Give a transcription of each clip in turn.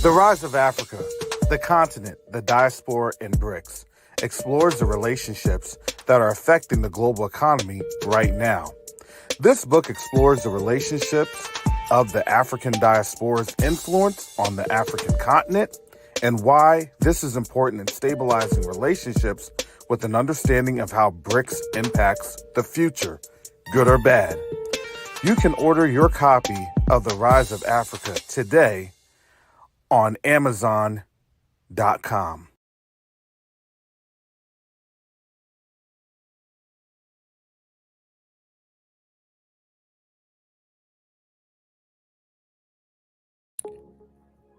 The Rise of Africa, the continent, the diaspora, and BRICS explores the relationships that are affecting the global economy right now. This book explores the relationships of the African diaspora's influence on the African continent and why this is important in stabilizing relationships with an understanding of how BRICS impacts the future, good or bad. You can order your copy of The Rise of Africa today on Amazon.com.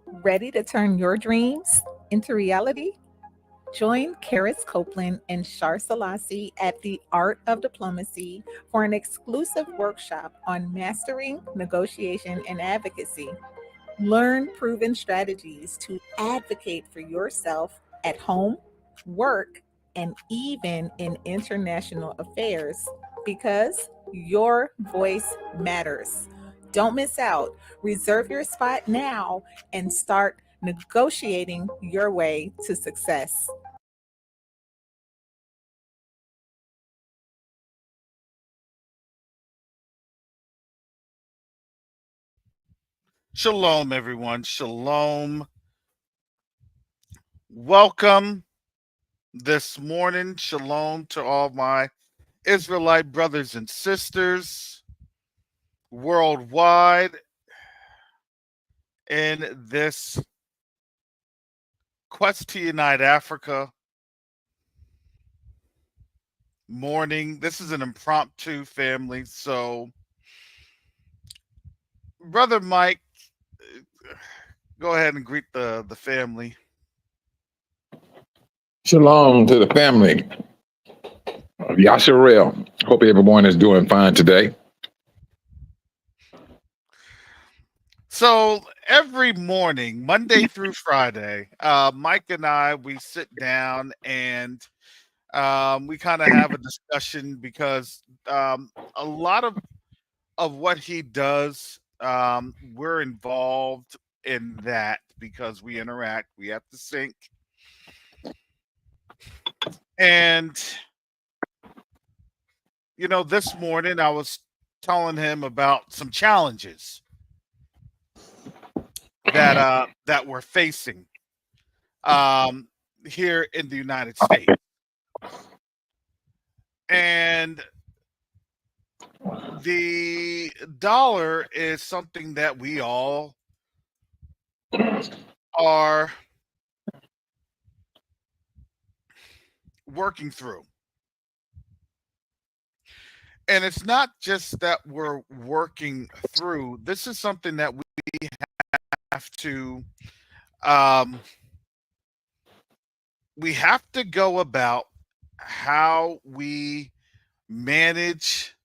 Ready to turn your dreams into reality? Join Karis Copeland and Shar Salasi at the Art of Diplomacy for an exclusive workshop on mastering negotiation and advocacy. Learn proven strategies to advocate for yourself at home, work, and even in international affairs because your voice matters. Don't miss out. Reserve your spot now and start negotiating your way to success. Shalom, everyone. Shalom. Welcome this morning. Shalom to all my Israelite brothers and sisters worldwide in this Quest to Unite Africa morning. This is an impromptu family. So, Brother Mike, go ahead and greet the family. Shalom to the family of Yasharel. Hope everyone is doing fine today. So every morning, Monday through Friday, Mike and I, we sit down and we kind of have a discussion because a lot of what he does, we're involved in that because we interact, we have to sync. And, this morning I was telling him about some challenges that we're facing here in the United States. And the dollar is something that we all are working through. And it's not just that we're working through, this is something that we have to go about how we manage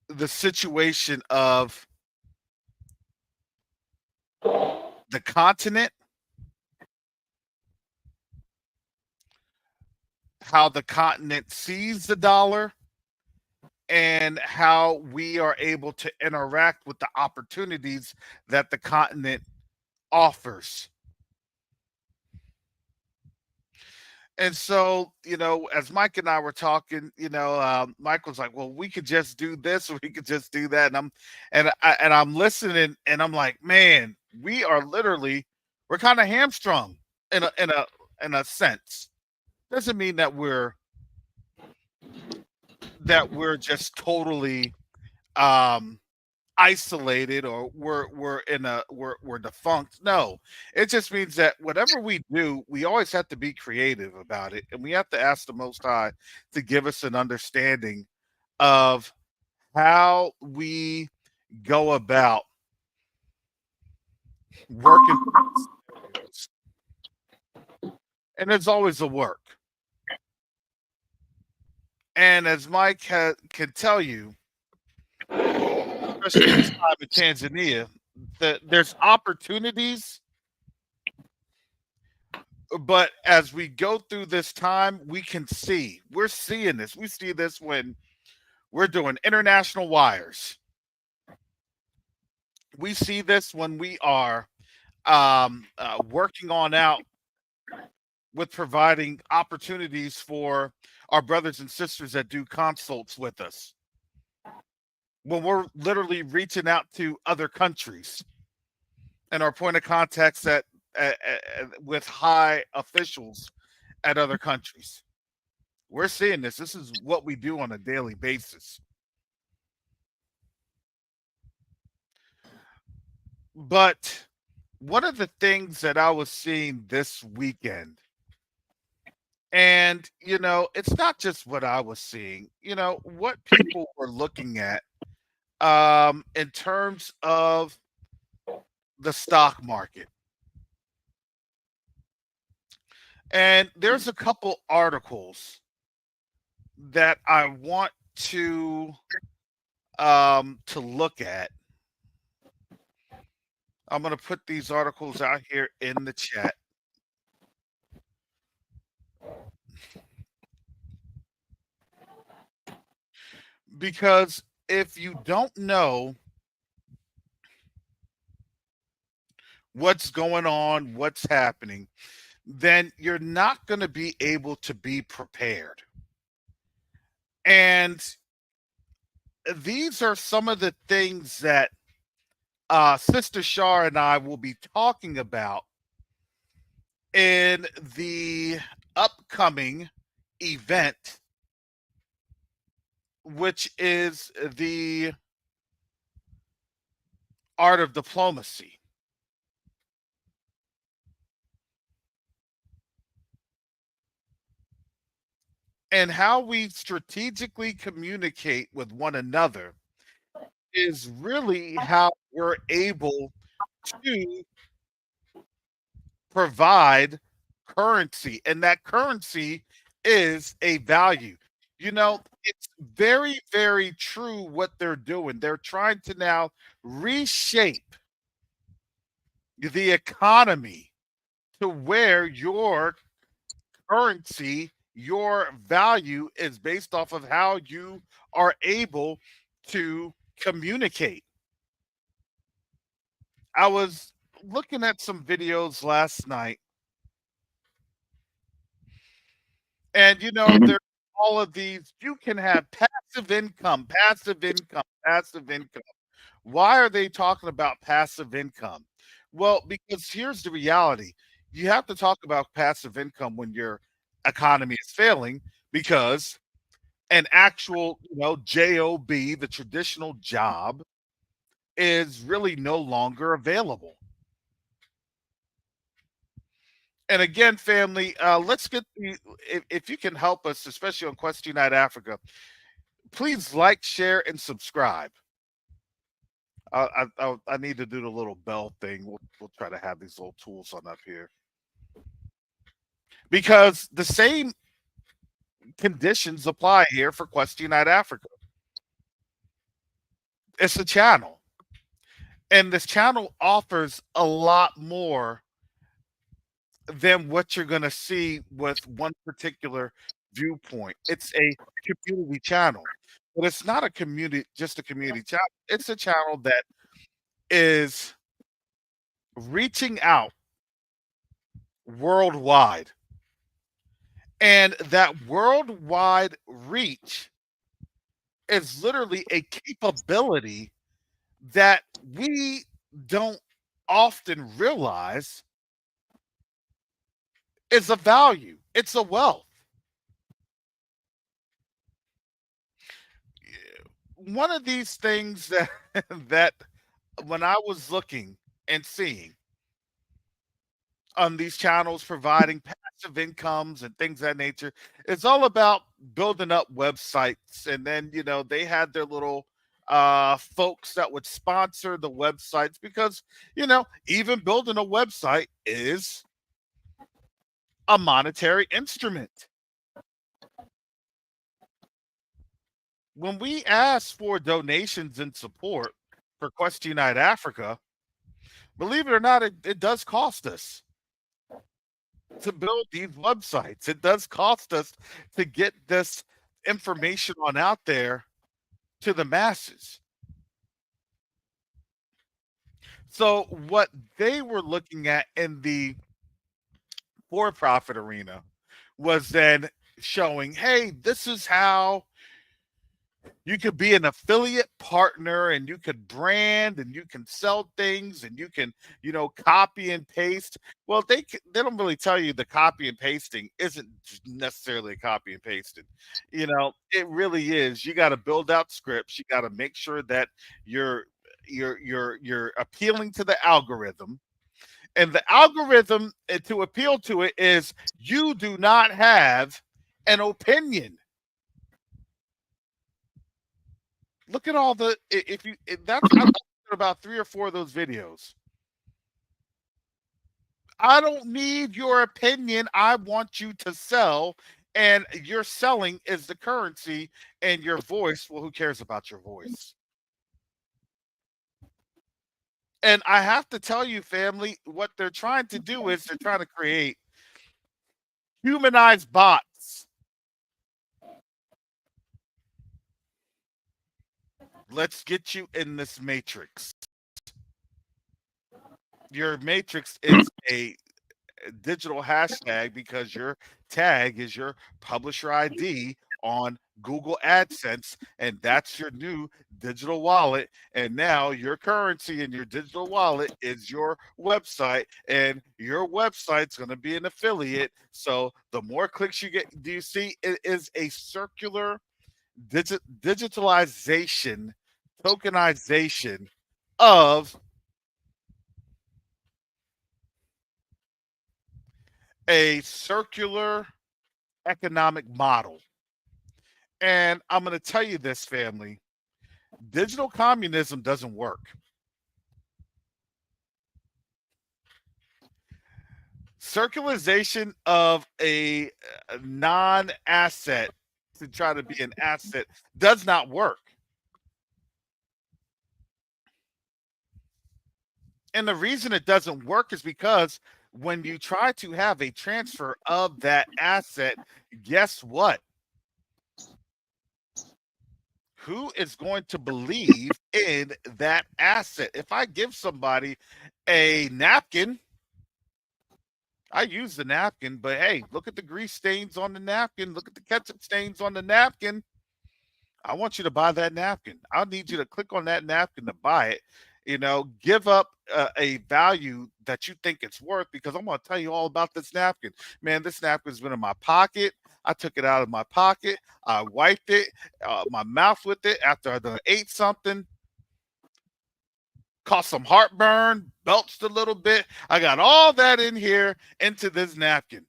the situation of the continent, how the continent sees the dollar, and how we are able to interact with the opportunities that the continent offers. And so, as Mike and I were talking, Mike was like, "Well, we could just do this, or we could just do that." And I'm listening, and I'm like, "Man, we're kind of hamstrung in a sense. Doesn't mean that we're just totally isolated or we're defunct. No, it just means that whatever we do, we always have to be creative about it, and we have to ask the Most High to give us an understanding of how we go about working. And there's always a work. And as Mike can tell you, especially this time in Tanzania, there's opportunities, but as we go through this time, we're seeing this. We see this when we're doing international wires. We see this when we are working on out with providing opportunities for our brothers and sisters that do consults with us. When we're literally reaching out to other countries and our point of contacts with high officials at other countries. We're seeing this. This is what we do on a daily basis. But one of the things that I was seeing this weekend, and it's not just what I was seeing, what people were looking at in terms of the stock market. And there's a couple articles that I want to look at. I'm going to put these articles out here in the chat. Because if you don't know what's going on, what's happening, then you're not going to be able to be prepared. And these are some of the things that Sister Shar and I will be talking about in the upcoming event, which is the Art of Diplomacy. And how we strategically communicate with one another is really how we're able to provide currency. And that currency is a value. It's very, very true what they're doing. They're trying to now reshape the economy to where your currency, your value is based off of how you are able to communicate. I was looking at some videos last night, and there's all of these. You can have passive income, passive income, passive income. Why are they talking about passive income? Well, because here's the reality. You have to talk about passive income when your economy is failing, because an actual, job, the traditional job, is really no longer available. And again, family, let's get if you can help us, especially on Question Night Africa, please like, share, and subscribe. I need to do the little bell thing. We'll try to have these little tools on up here, because the same conditions apply here for Question Night Africa. It's a channel, and this channel offers a lot more than what you're going to see with one particular viewpoint. It's a community channel, but it's not just a community channel. It's a channel that is reaching out worldwide. And that worldwide reach is literally a capability that we don't often realize is a value. It's a wealth. One of these things that that when I was looking and seeing on these channels providing passive incomes and things of that nature, it's all about building up websites. And then, they had their little folks that would sponsor the websites, because, even building a website is a monetary instrument. When we ask for donations and support for Question Night Africa, believe it or not, it does cost us to build these websites. It does cost us to get this information on out there to the masses. So what they were looking at in the for-profit arena was then showing, hey, this is how you could be an affiliate partner and you could brand and you can sell things and you can, copy and paste. Well, they don't really tell you the copy and pasting isn't necessarily copy and pasting. It really is. You got to build out scripts. You got to make sure that you're you're appealing to the algorithm, and the algorithm, to appeal to it, is you do not have an opinion. Look at all the if you that's I've about 3 or 4 of those videos. I don't need your opinion. I want you to sell, and your selling is the currency, and your voice. Well, who cares about your voice? And I have to tell you, family, what they're trying to do is they're trying to create humanized bots. Let's get you in this matrix. Your matrix is a digital hashtag because your tag is your publisher ID on Google AdSense, and that's your new digital wallet. And now your currency in your digital wallet is your website, and your website's going to be an affiliate. So the more clicks you get, do you see? It is a circular digitalization, tokenization of a circular economic model. And I'm going to tell you this, family, digital communism doesn't work. Circularization of a non-asset to try to be an asset does not work. And the reason it doesn't work is because when you try to have a transfer of that asset, guess what? Who is going to believe in that asset? If I give somebody a napkin, I use the napkin, but hey, look at the grease stains on the napkin. Look at the ketchup stains on the napkin. I want you to buy that napkin. I need you to click on that napkin to buy it. Give up a value that you think it's worth, because I'm going to tell you all about this napkin. Man, this napkin's been in my pocket. I took it out of my pocket. I wiped it, my mouth with it after I done ate something. Caught some heartburn, belched a little bit. I got all that in here into this napkin.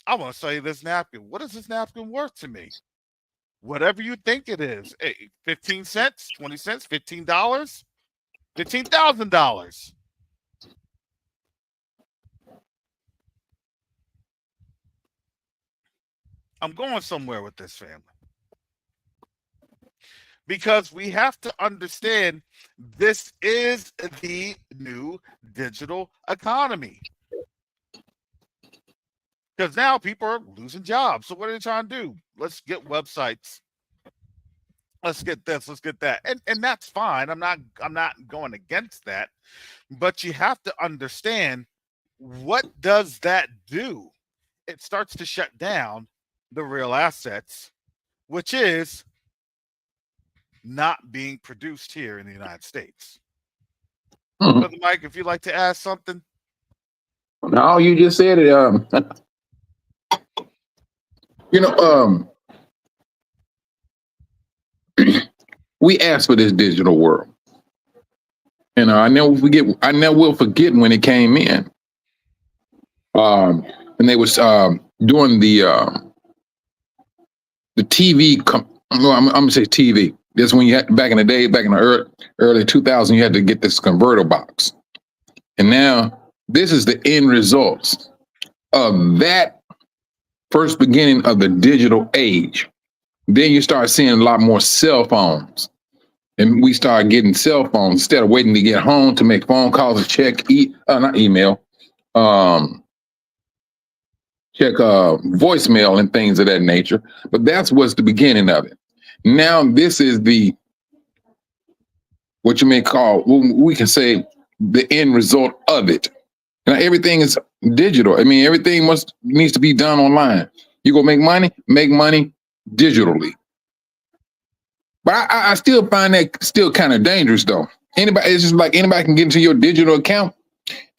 I want to sell you this napkin. What is this napkin worth to me? Whatever you think it is. Hey, 15 cents, 20 cents, $15, $15,000. I'm going somewhere with this, family, because we have to understand this is the new digital economy. Because now people are losing jobs. So what are they trying to do? Let's get websites. Let's get this. Let's get that. And that's fine. I'm not going against that. But you have to understand, what does that do? It starts to shut down the real assets, which is not being produced here in the United States. Brother Mike, if you'd like to add something. No, you just said it. We asked for this digital world. I never will forget when it came in. And they was doing the TV. I'm gonna say TV. This when you had back in the day, back in the early 2000s, you had to get this converter box. And now this is the end results of that first beginning of the digital age. Then you start seeing a lot more cell phones. And we start getting cell phones instead of waiting to get home to make phone calls or check not email, check voicemail and things of that nature. But that's what's the beginning of it. Now this is the what you may call, we can say, the end result of it. Now, everything is digital. I mean, everything needs to be done online. You go make money digitally. But I still find that still kind of dangerous, though. It's just like anybody can get into your digital account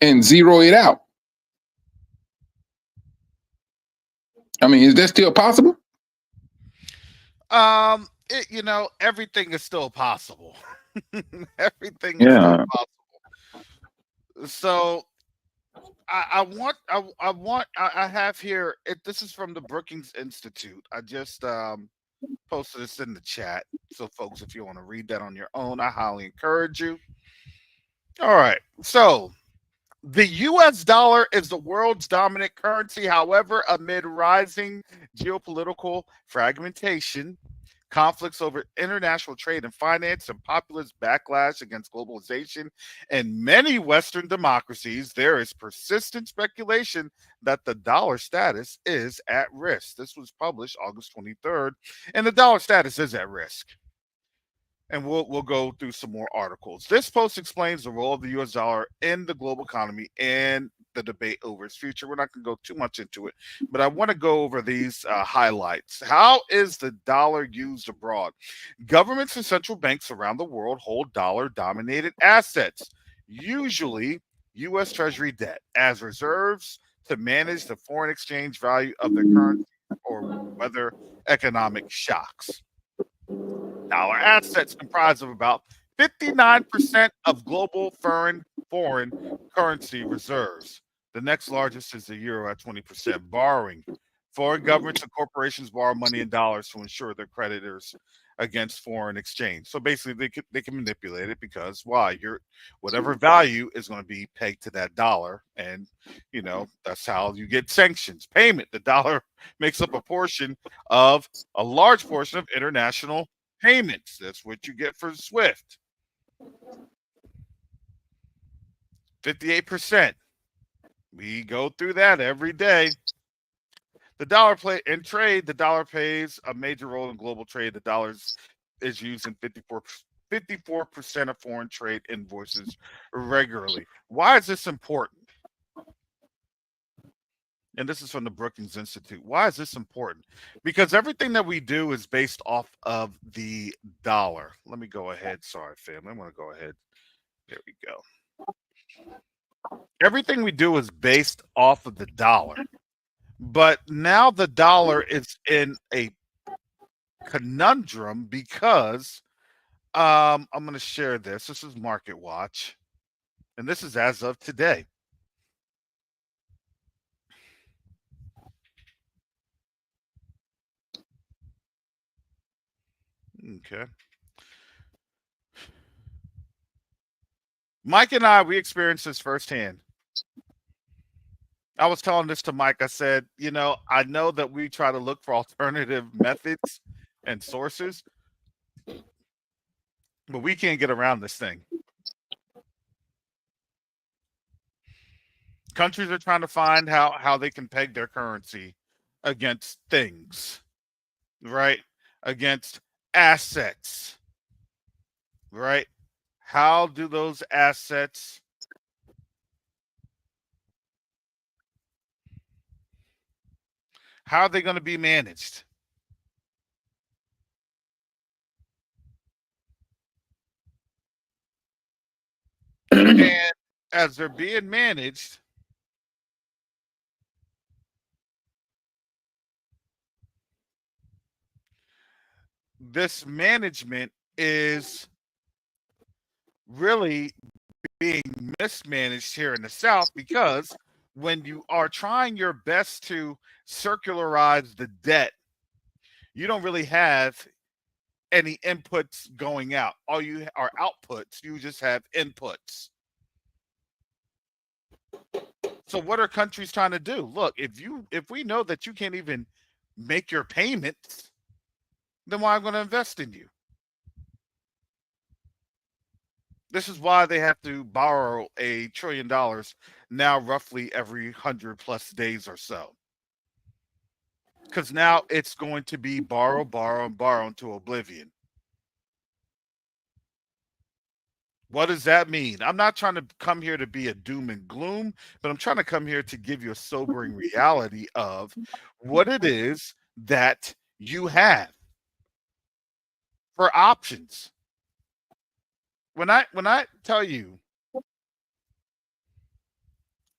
and zero it out. I mean, is that still possible? Everything is still possible. Everything is still Yeah. possible. So I have here. This is from the Brookings Institute. I just posted this in the chat. So, folks, if you want to read that on your own, I highly encourage you. All right. So, the US dollar is the world's dominant currency. However, amid rising geopolitical fragmentation, conflicts over international trade and finance, and populist backlash against globalization in many Western democracies, there is persistent speculation that the dollar status is at risk. This was published August 23rd, and the dollar status is at risk. And we'll go through some more articles. This post explains the role of the U.S. dollar in the global economy and the debate over its future. We're not going to go too much into it, but I want to go over these highlights. How is the dollar used abroad? Governments and central banks around the world hold dollar-dominated assets, usually U.S. Treasury debt, as reserves to manage the foreign exchange value of the currency or weather economic shocks. Dollar assets comprise of about 59% of global foreign currency reserves. The next largest is the euro at 20%. Borrowing. Foreign governments and corporations borrow money in dollars to ensure their creditors against foreign exchange. So basically, they can manipulate it because why? Whatever value is going to be pegged to that dollar, and that's how you get sanctions. Payment. The dollar makes up a large portion of international payments. That's what you get for SWIFT. 58%. We go through that every day. The dollar in trade, the dollar plays a major role in global trade. The dollar is used in 54% of foreign trade invoices regularly. Why is this important? And this is from the Brookings Institute. Why is this important? Because everything that we do is based off of the dollar. Let me go ahead. Sorry, family. I'm going to go ahead. There we go. Everything we do is based off of the dollar. But now the dollar is in a conundrum because I'm going to share this. This is Market Watch. And this is as of today. Okay. Mike and we experienced this firsthand. I was telling this to Mike. I said, I know that we try to look for alternative methods and sources, but we can't get around this thing. Countries are trying to find how they can peg their currency against things, right? Against assets, right? How do those assets how are they going to be managed? And as they're being managed, this management is really being mismanaged here in the South because when you are trying your best to circularize the debt, you don't really have any inputs going out. All you are outputs, you just have inputs. So what are countries trying to do? Look, if we know that you can't even make your payments, then why am I going to invest in you? This is why they have to borrow $1 trillion now roughly every 100+ days or so. Because now it's going to be borrow, borrow, and borrow into oblivion. What does that mean? I'm not trying to come here to be a doom and gloom, but I'm trying to come here to give you a sobering reality of what it is that you have for options. When I tell you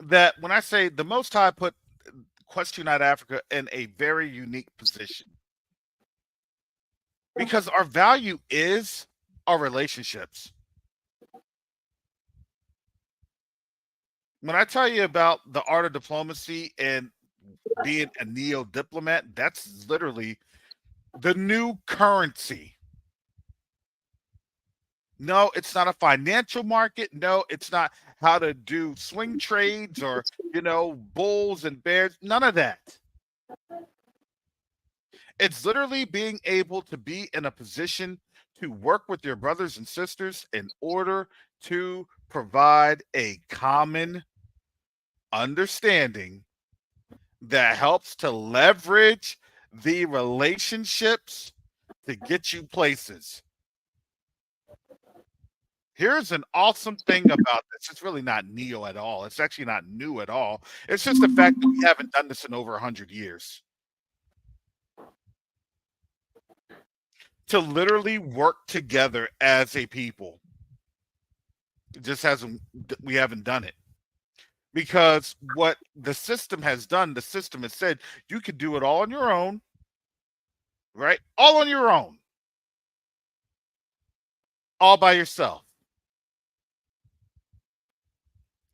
that, when I say the Most High put Q2UA Africa in a very unique position, because our value is our relationships. When I tell you about the art of diplomacy and being a neo diplomat, that's literally the new currency. No, it's not a financial market. No, it's not how to do swing trades or, bulls and bears. None of that. It's literally being able to be in a position to work with your brothers and sisters in order to provide a common understanding that helps to leverage the relationships to get you places. Here's an awesome thing about this. It's really not neo at all. It's actually not new at all. It's just the fact that we haven't done this in over 100 years. To literally work together as a people. It just we haven't done it. Because what the system has done, the system has said, you can do it all on your own, right? All on your own. All by yourself.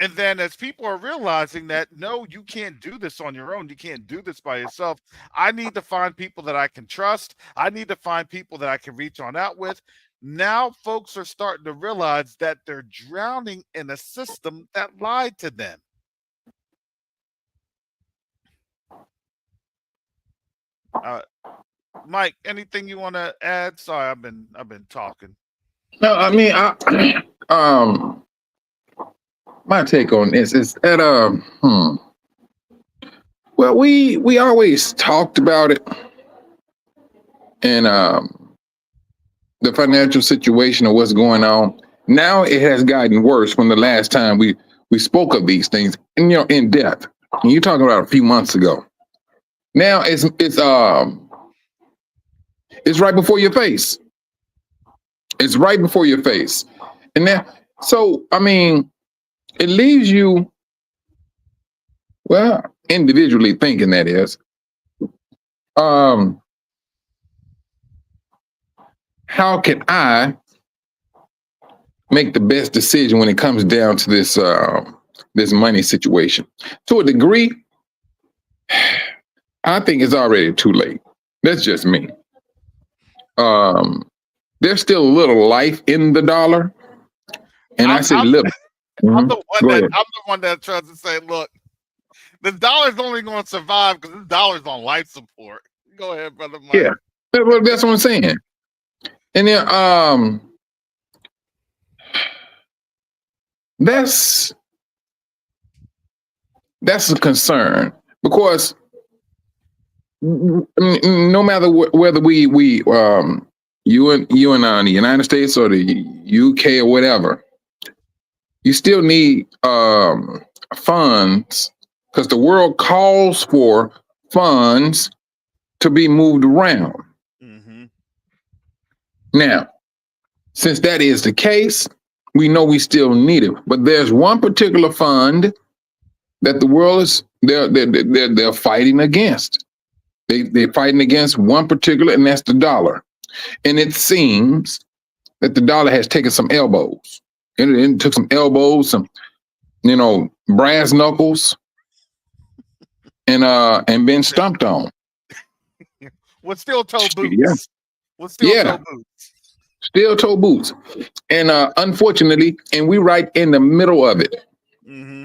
And then as people are realizing that, no, you can't do this on your own. You can't do this by yourself. I need to find people that I can trust. I need to find people that I can reach on out with. Now folks are starting to realize that they're drowning in a system that lied to them. Mike, anything you want to add? Sorry, I've been talking. No, I mean, my take on this is that well, we always talked about it, and the financial situation of what's going on. Now it has gotten worse from the last time we spoke of these things, and in depth. And you're talking about a few months ago. Now it's right before your face. It's right before your face, and now, so I mean, it leaves you, well, individually thinking, that is, how can I make the best decision when it comes down to this this money situation? To a degree, I think it's already too late. That's just me. There's still a little life in the dollar, and I say little. I'm the one that tries to say, look, the dollar's only going to survive because the dollar's on life support. Go ahead, brother Mike. Yeah, that's what I'm saying. And then that's a concern, because no matter whether we you and the United States or the UK or whatever, you still need funds, because the world calls for funds to be moved around. Mm-hmm. Now, since that is the case, we know we still need it. But there's one particular fund that the world is they're fighting against. They're fighting against one particular, and that's the dollar. And it seems that the dollar has taken some elbows. It took some elbows, some brass knuckles, and been stumped on. With steel toe boots. Yeah. With steel toe boots. Steel toe boots. And unfortunately, and we're right in the middle of it. Mm-hmm.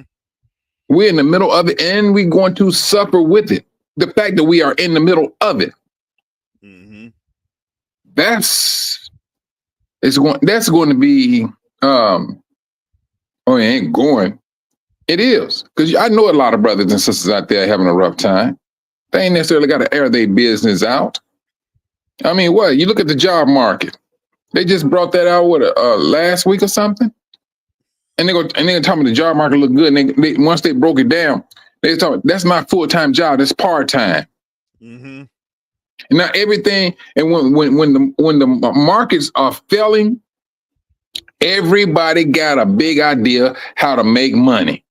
We're in the middle of it, and we're going to suffer with it. The fact that we are in the middle of it. Mm-hmm. That's going to be it ain't going. It is, because I know a lot of brothers and sisters out there having a rough time. They ain't necessarily got to air their business out. I mean, what? You look at the job market. They just brought that out last week or something. and they talking about the job market look good. And they once they broke it down, they talk that's not full-time job, that's part-time. Mm-hmm. And not everything. And when the markets are failing, everybody got a big idea how to make money.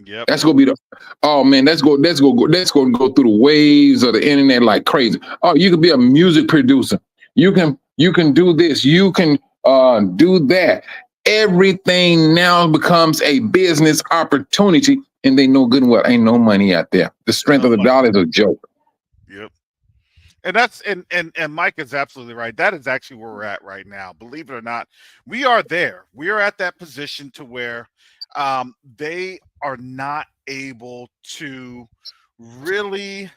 Yep. That's gonna be the let's go through the waves of the internet like crazy. Oh, you could be a music producer. You can do this. You can do that. Everything now becomes a business opportunity, and they know good and well ain't no money out there. The strength No of the money. dollar is a joke. Yep. And that's and Mike is absolutely right. That is actually where we're at right now. Believe it or not, we are there. We are at that position to where they are not able to really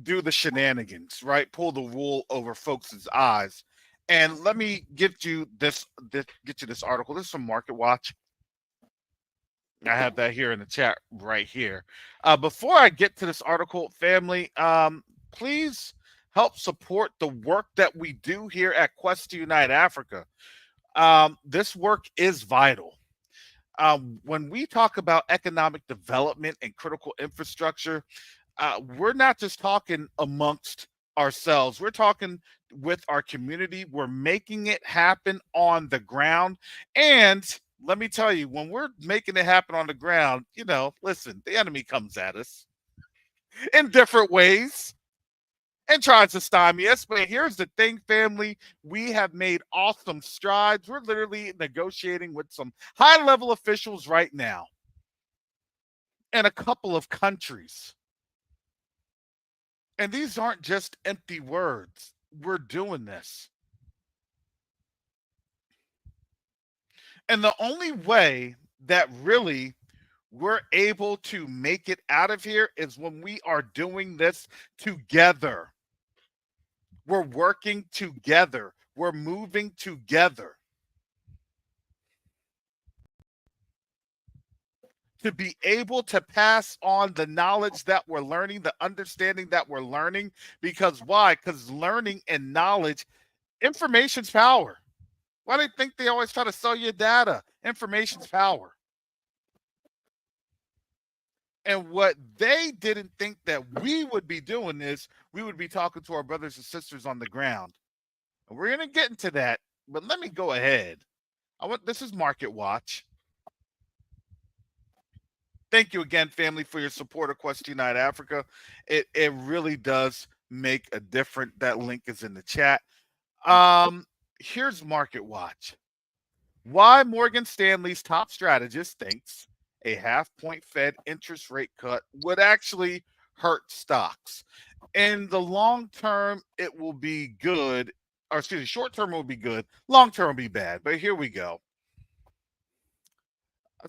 do the shenanigans, right? Pull the wool over folks' eyes. And let me get you this article. This is from Market Watch. I have that here in the chat right here. Before I get to this article, family, please help support the work that we do here at Quest to Unite Africa. This work is vital. When we talk about economic development and critical infrastructure, we're not just talking amongst ourselves. We're talking with our community. We're making it happen on the ground. And let me tell you, when we're making it happen on the ground, listen, the enemy comes at us in different ways and tries to stymie us. But here's the thing, family, we have made awesome strides. We're literally negotiating with some high-level officials right now in a couple of countries. And these aren't just empty words. We're doing this. And the only way that really we're able to make it out of here is when we are doing this together. We're working together. We're moving together. To be able to pass on the knowledge that we're learning, the understanding that we're learning. Because why? Because learning and knowledge, information's power. Why do they think they always try to sell you data? Information's power. And what they didn't think that we would be doing is we would be talking to our brothers and sisters on the ground. And we're going to get into that, but let me go ahead. This is Market Watch. Thank you again, family, for your support of Quest Unite Africa. It really does make a difference. That link is in the chat. Here's Market Watch. Why Morgan Stanley's top strategist thinks a half-point Fed interest rate cut would actually hurt stocks. In the long term, it will be good. Or excuse me, short term will be good. Long term will be bad. But here we go.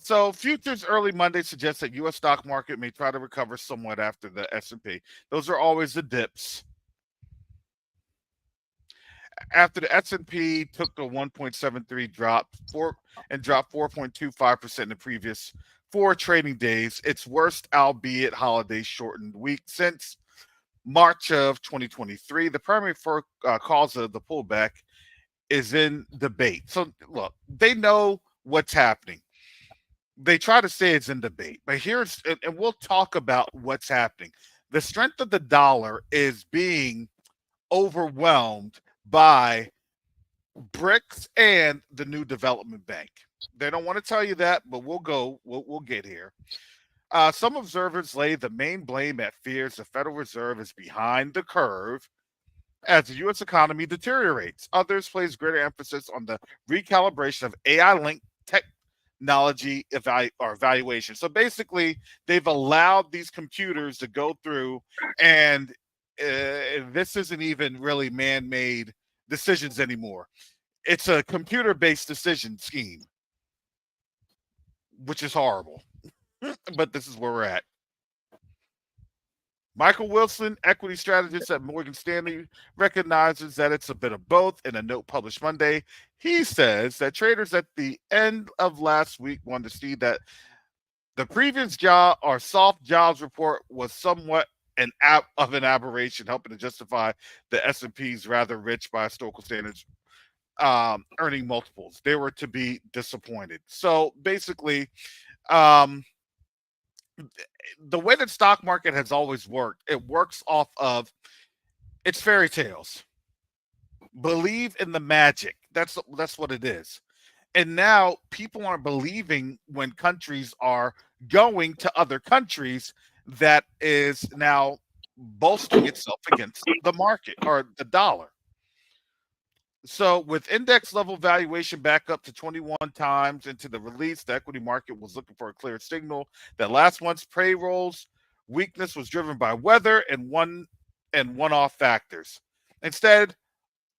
So futures early Monday suggests that U.S. stock market may try to recover somewhat after the S&P. Those are always the dips. After the S&P took the 1.73 drop and dropped 4.25% in the previous 4 trading days, its worst, albeit holiday shortened week since March of 2023. The primary cause of the pullback is in debate. So look, they know what's happening. They try to say it's in debate, but and we'll talk about what's happening. The strength of the dollar is being overwhelmed by BRICS and the new development bank. They don't want to tell you that, but we'll get here. Some observers lay the main blame at fears the Federal Reserve is behind the curve as the U.S. economy deteriorates. Others place greater emphasis on the recalibration of AI-linked technology evaluation. So basically, they've allowed these computers to go through, and this isn't even really man-made decisions anymore. It's a computer-based decision scheme, which is horrible. But this is where we're at. Michael Wilson, equity strategist at Morgan Stanley, recognizes that it's a bit of both. In a note published Monday, he says that traders at the end of last week wanted to see that the previous soft jobs report was somewhat an aberration, helping to justify the S&P's rather rich by historical standards earning multiples. They were to be disappointed. So basically, um, the way that stock market has always worked, it works off of it's fairy tales. Believe in the magic. That's what it is. And now people aren't believing when countries are going to other countries that is now bolstering itself against the market or the dollar. So, with index level valuation back up to 21 times into the release, the equity market was looking for a clear signal that last month's payrolls weakness was driven by weather and one-off factors. Instead,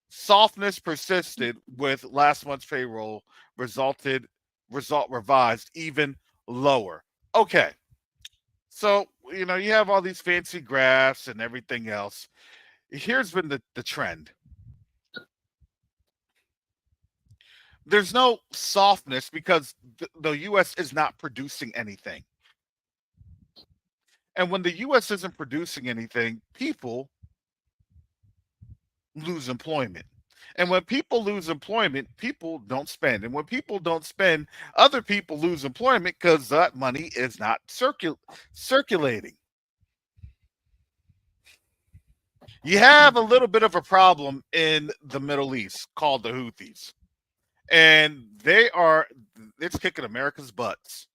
softness persisted with last month's payroll result revised even lower. Okay, so you have all these fancy graphs and everything else. Here's been the trend. There's no softness because the US is not producing anything. And when the US isn't producing anything, people lose employment. And when people lose employment, people don't spend. And when people don't spend, other people lose employment because that money is not circulating. You have a little bit of a problem in the Middle East called the Houthis. And it's kicking America's butts.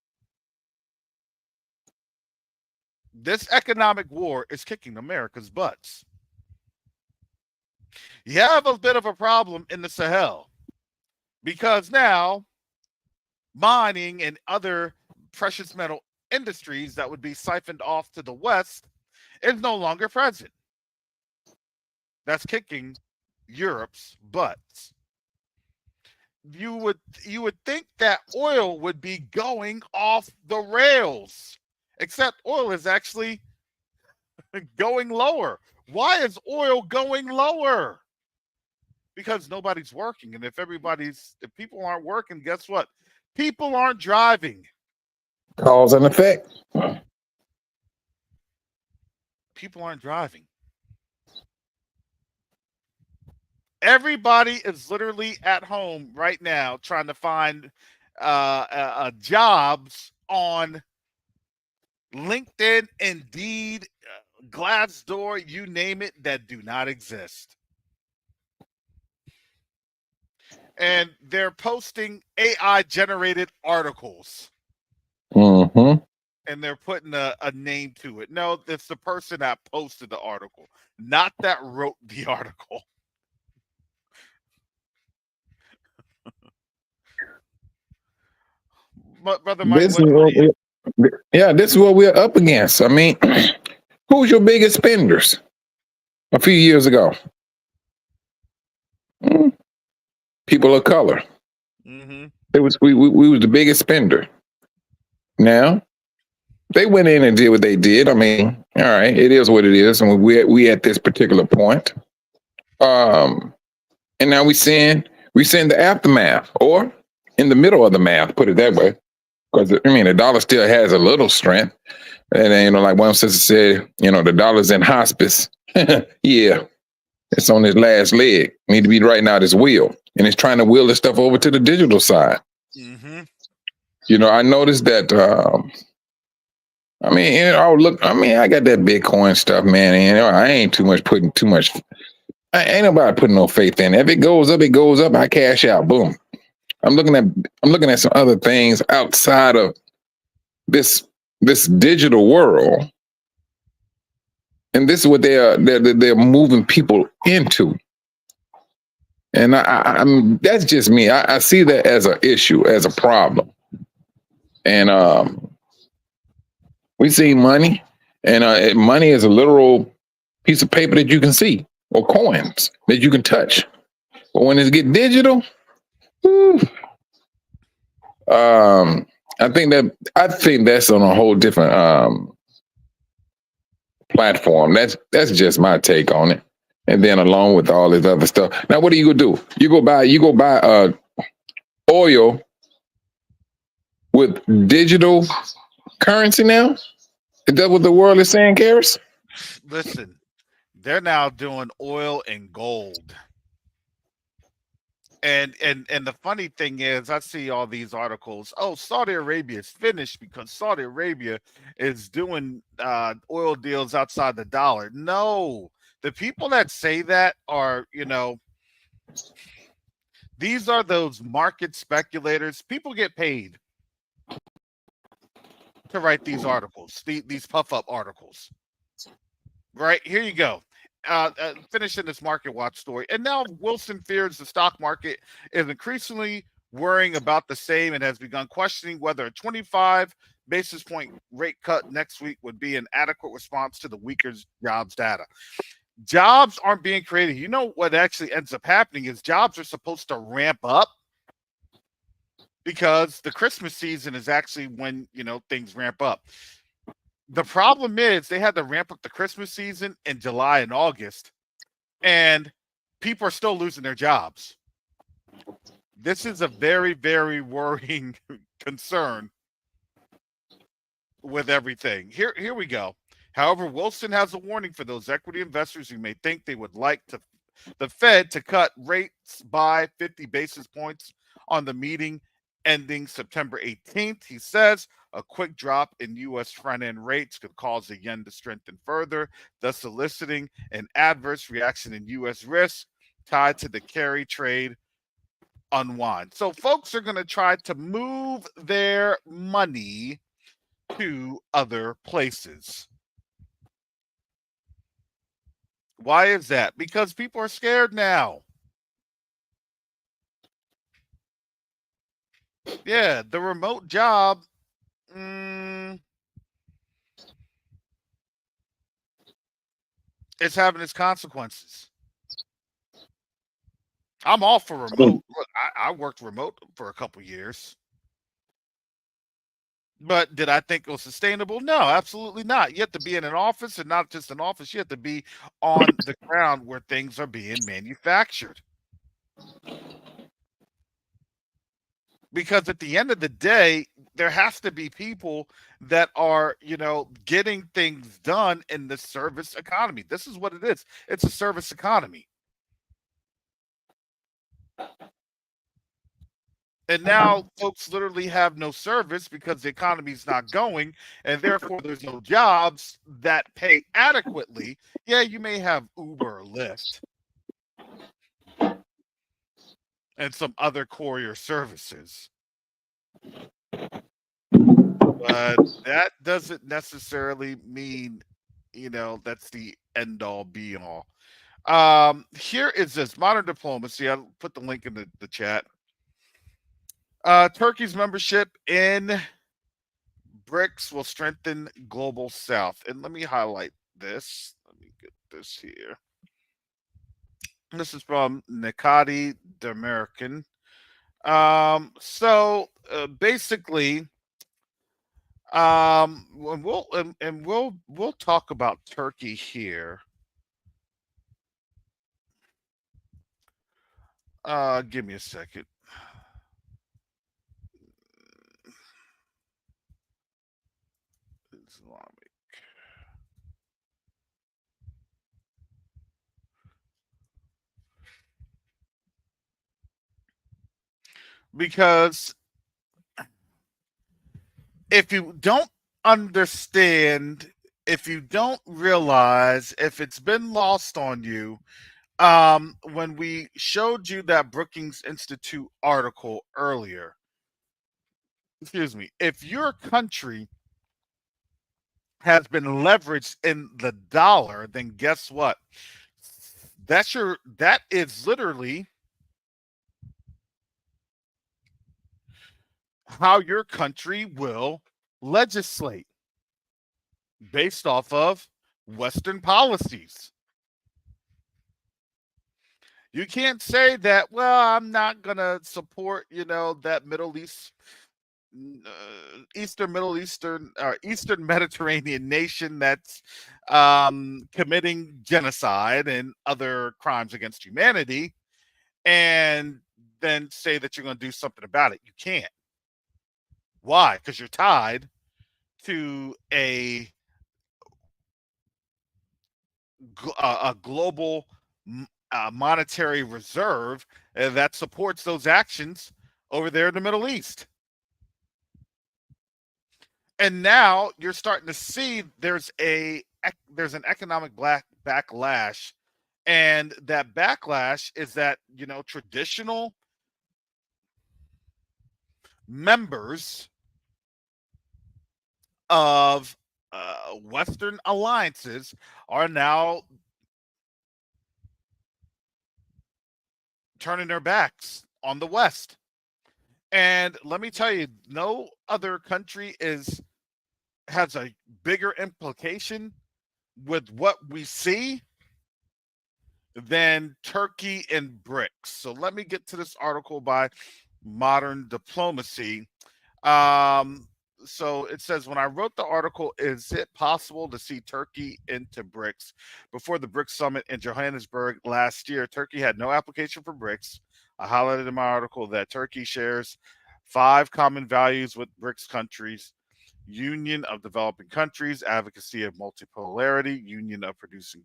This economic war is kicking America's butts. You have a bit of a problem in the Sahel because now mining and other precious metal industries that would be siphoned off to the West is no longer present. That's kicking Europe's butts. You would think that oil would be going off the rails, except oil is actually going lower. Why is oil going lower? Because nobody's working. And if people aren't working, guess what? People aren't driving. Cause and effect. People aren't driving. Everybody is literally at home right now trying to find jobs on LinkedIn, Indeed, Glassdoor, you name it, that do not exist. And they're posting AI-generated articles. Mm-hmm. And they're putting a name to it. No, it's the person that posted the article, not that wrote the article. Brother Mike, This is what we're up against. I mean, who's your biggest spenders? A few years ago, people of color. Mm-hmm. We was the biggest spender. Now they went in and did what they did. I mean, all right, it is what it is, and we at this particular point. And now we seeing the aftermath, or in the middle of the math. Put it that way, because I mean the dollar still has a little strength, and then, like one sister said, the dollar's in hospice. Yeah, it's on its last leg. Need to be right now this wheel, and it's trying to wheel this stuff over to the digital side. Mm-hmm. I noticed that. I mean, I got that Bitcoin stuff, man, and I ain't putting too much. Ain't nobody putting no faith in it. If it goes up, it goes up. I cash out. Boom. I'm looking at some other things outside of this digital world, and this is what they're moving people into. And I'm that's just me. I see that as an issue, as a problem. And we see money, and money is a literal piece of paper that you can see, or coins that you can touch. But when it get digital, I think that's on a whole different platform. That's just my take on it. And then along with all this other stuff. Now, what are you gonna do? You go buy oil with digital currency now? Is that what the world is saying, Karis? Listen, they're now doing oil and gold. And the funny thing is, I see all these articles. Oh, Saudi Arabia is finished because Saudi Arabia is doing oil deals outside the dollar. No, the people that say that are, these are those market speculators. People get paid to write these articles, these puff up articles. Right, here you go. Finishing this market watch story. And now Wilson fears the stock market is increasingly worrying about the same and has begun questioning whether a 25 basis point rate cut next week would be an adequate response to the weaker jobs data. Jobs aren't being created. You know what actually ends up happening is jobs are supposed to ramp up because the Christmas season is actually when, things ramp up. The problem is they had to ramp up the Christmas season in July and August, and people are still losing their jobs. This is a very, very worrying concern with everything. Here we go. However, Wilson has a warning for those equity investors who may think they would like the Fed to cut rates by 50 basis points on the meeting ending September 18th. He says a quick drop in U.S. front-end rates could cause the yen to strengthen further, thus eliciting an adverse reaction in U.S. risk tied to the carry trade unwind. So folks are going to try to move their money to other places. Why is that? Because people are scared now. Yeah, the remote job. It's having its consequences. I'm all for remote. Look, I worked remote for a couple years. But did I think it was sustainable? No, absolutely not. You have to be in an office, and not just an office. You have to be on the ground where things are being manufactured. Because at the end of the day, there has to be people that are, getting things done in the service economy. This is what it is. It's a service economy. And now folks literally have no service because the economy's not going, and therefore there's no jobs that pay adequately. Yeah, you may have Uber or Lyft and some other courier services, but that doesn't necessarily mean, that's the end all be all. Here is this modern diplomacy. I'll put the link in the chat. Turkey's membership in BRICS will strengthen global south. And let me highlight this. Let me get this here. This is from Nikati the American. So basically, we'll talk about Turkey here. Give me a second. Islamic. Because if you don't understand, if you don't realize, if it's been lost on you, when we showed you that Brookings Institute article earlier, excuse me, if your country has been leveraged in the dollar, then guess what? That is literally how your country will legislate based off of Western policies. You can't say that, well, I'm not going to support, that Middle East, Eastern Mediterranean nation that's committing genocide and other crimes against humanity, and then say that you're going to do something about it. You can't. Why? Because you're tied to a global monetary reserve that supports those actions over there in the Middle East. And now you're starting to see there's an economic backlash, and that backlash is that traditional members of Western alliances are now turning their backs on the West. And let me tell you, no other country has a bigger implication with what we see than Turkey and BRICS. So let me get to this article by Modern Diplomacy. Um, so it says, when I wrote the article, is it possible to see Turkey into BRICS? Before the BRICS summit in Johannesburg last year, Turkey had no application for BRICS. I highlighted in my article that Turkey shares 5 common values with BRICS countries: union of developing countries, advocacy of multipolarity, union of producing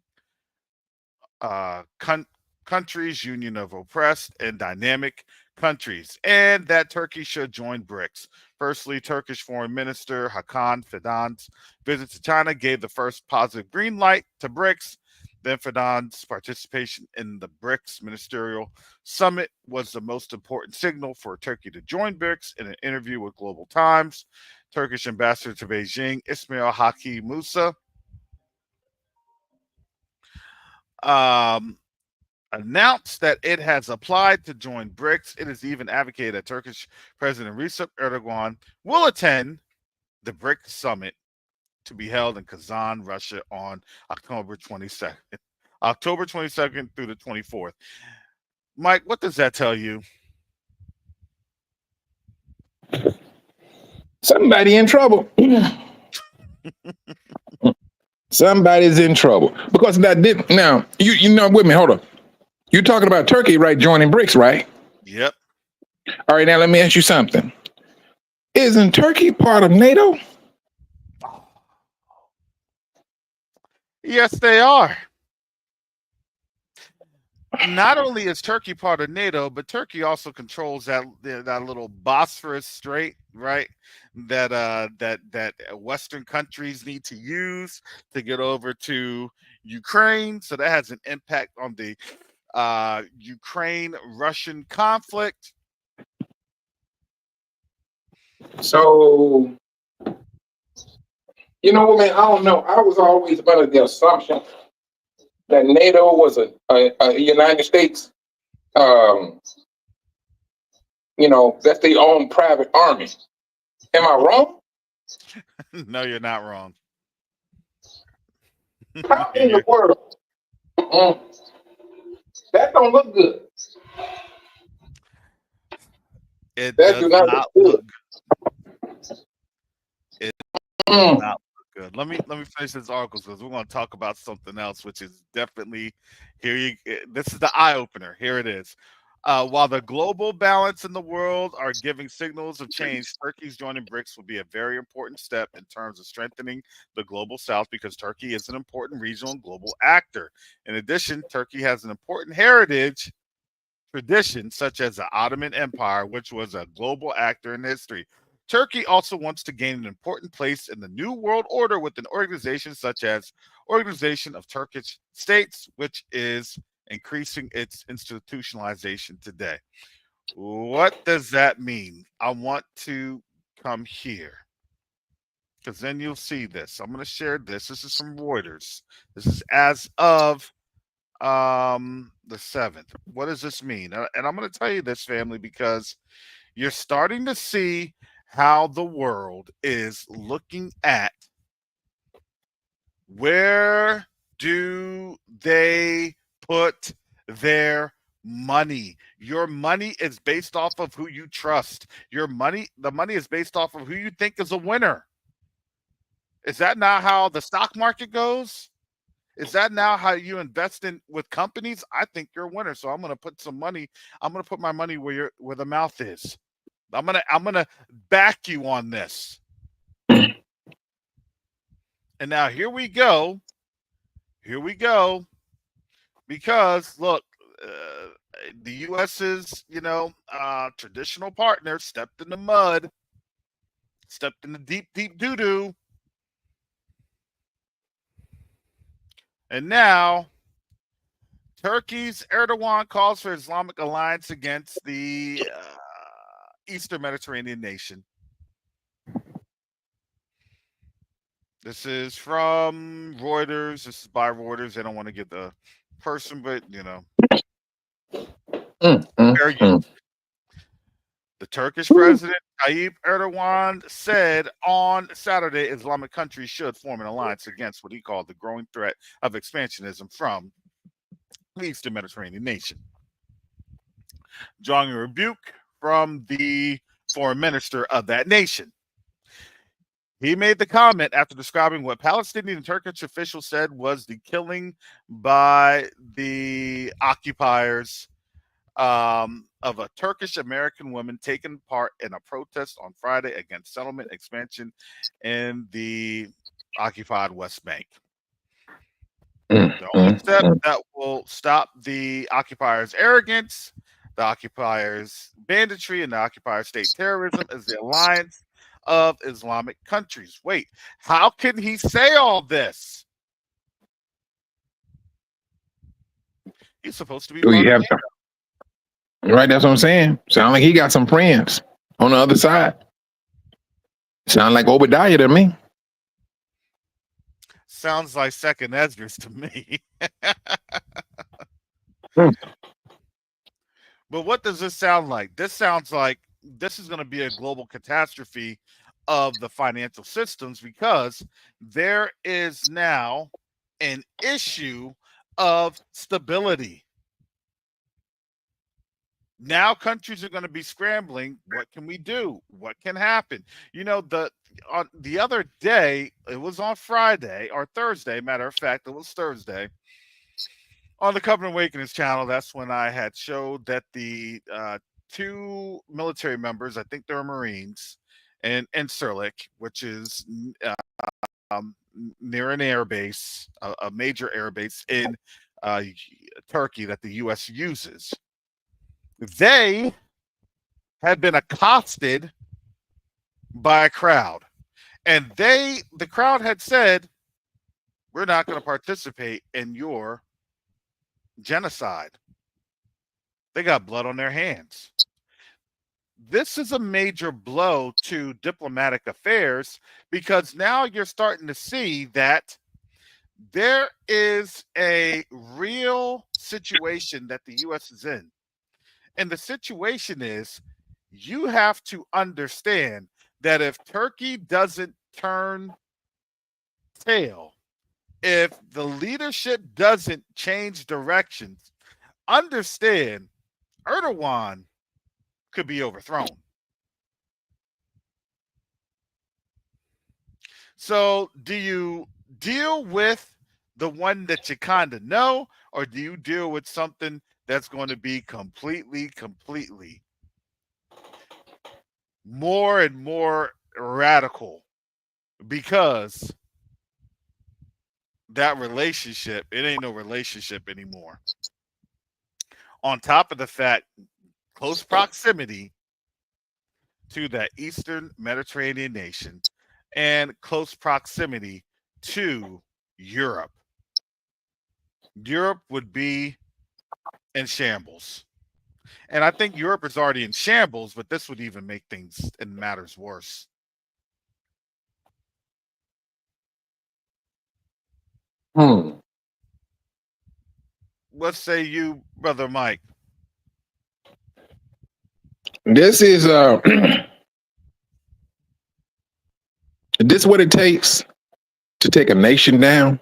uh, con- countries, union of oppressed and dynamic countries, and that Turkey should join BRICS. Firstly, Turkish Foreign Minister Hakan Fidan's visit to China gave the first positive green light to BRICS. Then Fidan's participation in the BRICS Ministerial Summit was the most important signal for Turkey to join BRICS. In an interview with Global Times, Turkish ambassador to Beijing, Ismail Haki Musa, um, announced that it has applied to join BRICS. It has even advocated that Turkish President Recep Erdogan will attend the BRICS summit to be held in Kazan, Russia on October 22nd. October 22nd through the 24th. Mike, what does that tell you? Somebody in trouble. Somebody's in trouble because now you know with me. Hold on. You're talking about Turkey, right? Joining BRICS, right? Yep. All right. Now let me ask you something. Isn't Turkey part of NATO? Yes, they are. Not only is Turkey part of NATO, but Turkey also controls that little Bosphorus Strait, right? That Western countries need to use to get over to Ukraine. So that has an impact on the Ukraine-Russian conflict. So you know, man, I don't know. I was always under the assumption that NATO was a United States, um, that's their own private army. Am I wrong? No, you're not wrong. How in the world? Mm-mm. That don't look good. It That does do not look not good. look it does Mm. not look good. Let me finish this article because we're going to talk about something else, which is definitely this is the eye opener. Here it is. While the global balance in the world are giving signals of change, Turkey's joining BRICS will be a very important step in terms of strengthening the global south because Turkey is an important regional and global actor. In addition, Turkey has an important heritage tradition, such as the Ottoman Empire, which was a global actor in history. Turkey also wants to gain an important place in the New World Order with an organization such as Organization of Turkish States, which is increasing its institutionalization today. What does that mean? I want to come here because then you'll see this. I'm going to share this. This is from Reuters. This is as of the 7th. What does this mean? And I'm going to tell you this, family, because you're starting to see how the world is looking at where do they put their money. Your money is based off of who you trust. The money is based off of who you think is a winner. Is that not how the stock market goes? Is that now how you invest in with companies? I think you're a winner. So I'm gonna put some money. I'm gonna put my money where the mouth is. I'm gonna back you on this. And now here we go. Here we go. Because look, the U.S.'s, traditional partner stepped in the mud, stepped in the deep, deep doo doo, and now Turkey's Erdogan calls for Islamic alliance against the Eastern Mediterranean nation. This is from Reuters. This is by Reuters. They don't want to give the person, but fair use. The Turkish president Tayyip Erdogan said on Saturday Islamic countries should form an alliance against what he called the growing threat of expansionism from the Eastern Mediterranean nation. Drawing a rebuke from the foreign minister of that nation. He made the comment after describing what Palestinian and Turkish officials said was the killing by the occupiers of a Turkish American woman taking part in a protest on Friday against settlement expansion in the occupied West Bank. The only step that will stop the occupiers' arrogance, the occupiers' banditry, and the occupier state terrorism is the alliance of Islamic countries. Wait, how can he say all this? He's supposed to be right. That's what I'm saying. Sound like he got some friends on the other side. Sound like Obadiah to me. Sounds like Second Esdras to me. But what does this sound like? This sounds like this is going to be a global catastrophe of the financial systems because there is now an issue of stability. Now countries are going to be scrambling. What can we do? What can happen? The other day, it was on Friday or Thursday, matter of fact, it was Thursday. On the Covenant Awakenings channel, that's when I had showed that the two military members, I think they're Marines, and Serlik, which is near an air base, a major air base in Turkey that the U.S. uses. They had been accosted by a crowd, and the crowd had said, "We're not going to participate in your genocide." They got blood on their hands. This is a major blow to diplomatic affairs because now you're starting to see that there is a real situation that the U.S. is in. And the situation is you have to understand that if Turkey doesn't turn tail, if the leadership doesn't change directions, understand Erdogan could be overthrown. So do you deal with the one that you kind of know, or do you deal with something that's going to be completely more and more radical? Because that relationship, it ain't no relationship anymore. On top of the fact, close proximity to that Eastern Mediterranean nation and close proximity to Europe. Europe would be in shambles. And I think Europe is already in shambles, but this would even make things and matters worse. What say you, Brother Mike? This is this what it takes to take a nation down.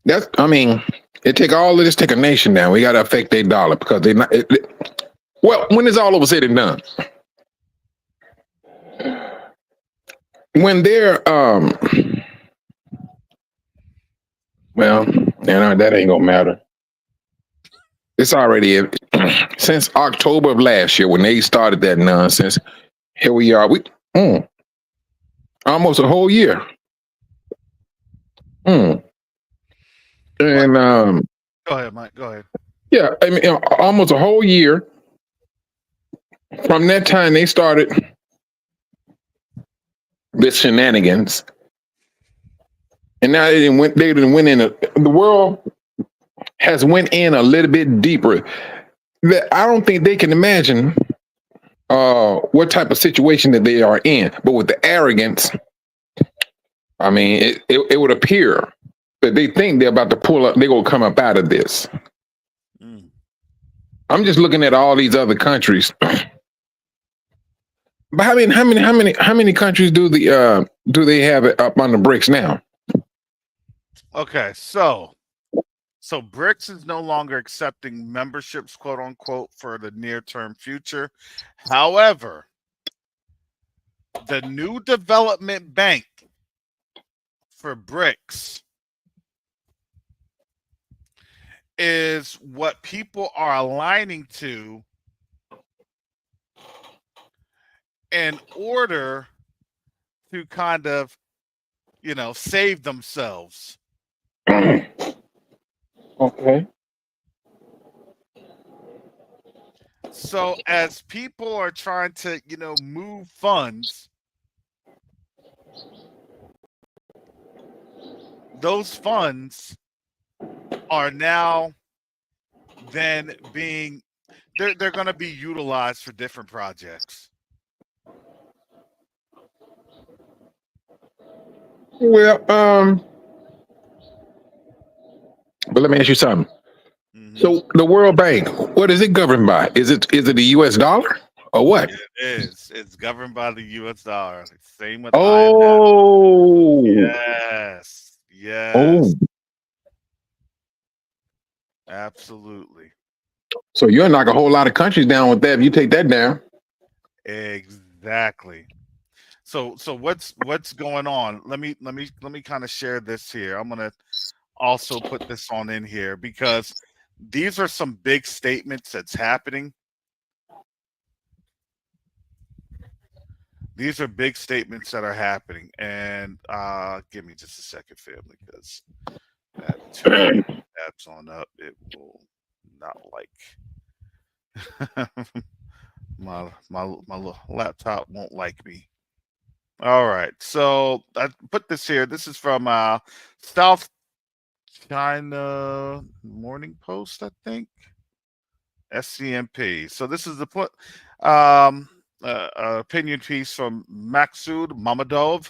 It take all of this to take a nation down. We got to affect their dollar because they not. Well, when it's all over said and done, when they're well, that ain't gonna matter. It's already since October of last year when they started that nonsense. Here we are. We almost a whole year. And go ahead, Mike. Go ahead. Yeah, I mean, almost a whole year from that time they started this shenanigans, and now they didn't went. They didn't went in. The world has went in a little bit deeper. That I don't think they can imagine what type of situation that they are in. But with the arrogance, I mean, it would appear that they think they're about to pull up. They're gonna come up out of this. Mm. I'm just looking at all these other countries. But how many countries do they have it up on the bricks now? Okay, so BRICS is no longer accepting memberships, quote unquote, for the near term future. However, the new development bank for BRICS is what people are aligning to in order to kind of, save themselves. Okay. So as people are trying to, move funds, those funds are now then being they're going to be utilized for different projects. Well, but let me ask you something. Mm-hmm. So the World Bank, what is it governed by? Is it the U.S. dollar or what? It is. It's governed by the U.S. dollar. Same with IMF. Oh, Yes. oh. Yes. Absolutely. So you'll knock a whole lot of countries down with that if you take that down. Exactly. So what's going on? Let me kind of share this here. I'm gonna also put this on in here because these are some big statements that's happening. These are big statements that are happening, and give me just a second, family, because I have two tabs on up. It will not like my laptop won't like me. All right, so I put this here. This is from South China Morning Post, I think. SCMP. So this is the opinion piece from Maksud Mamadov.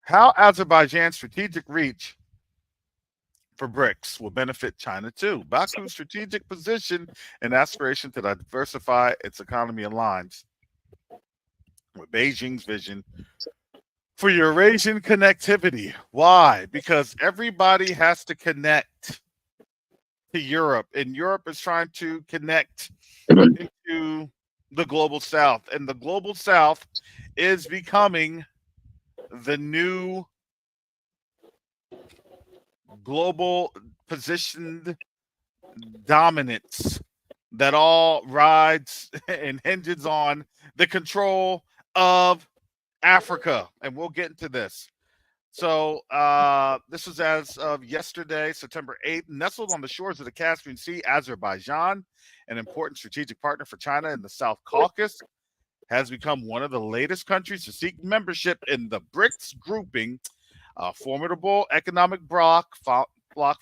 How Azerbaijan's strategic reach for BRICS will benefit China too. Baku's strategic position and aspiration to diversify its economy aligns with Beijing's vision for Eurasian connectivity. Why? Because everybody has to connect to Europe, and Europe is trying to connect into the global south, and the global south is becoming the new global positioned dominance that all rides and hinges on the control of Africa, and we'll get into this. So this was as of yesterday, September 8th, nestled on the shores of the Caspian Sea. Azerbaijan, an important strategic partner for China in the South Caucasus, has become one of the latest countries to seek membership in the BRICS grouping, a formidable economic bloc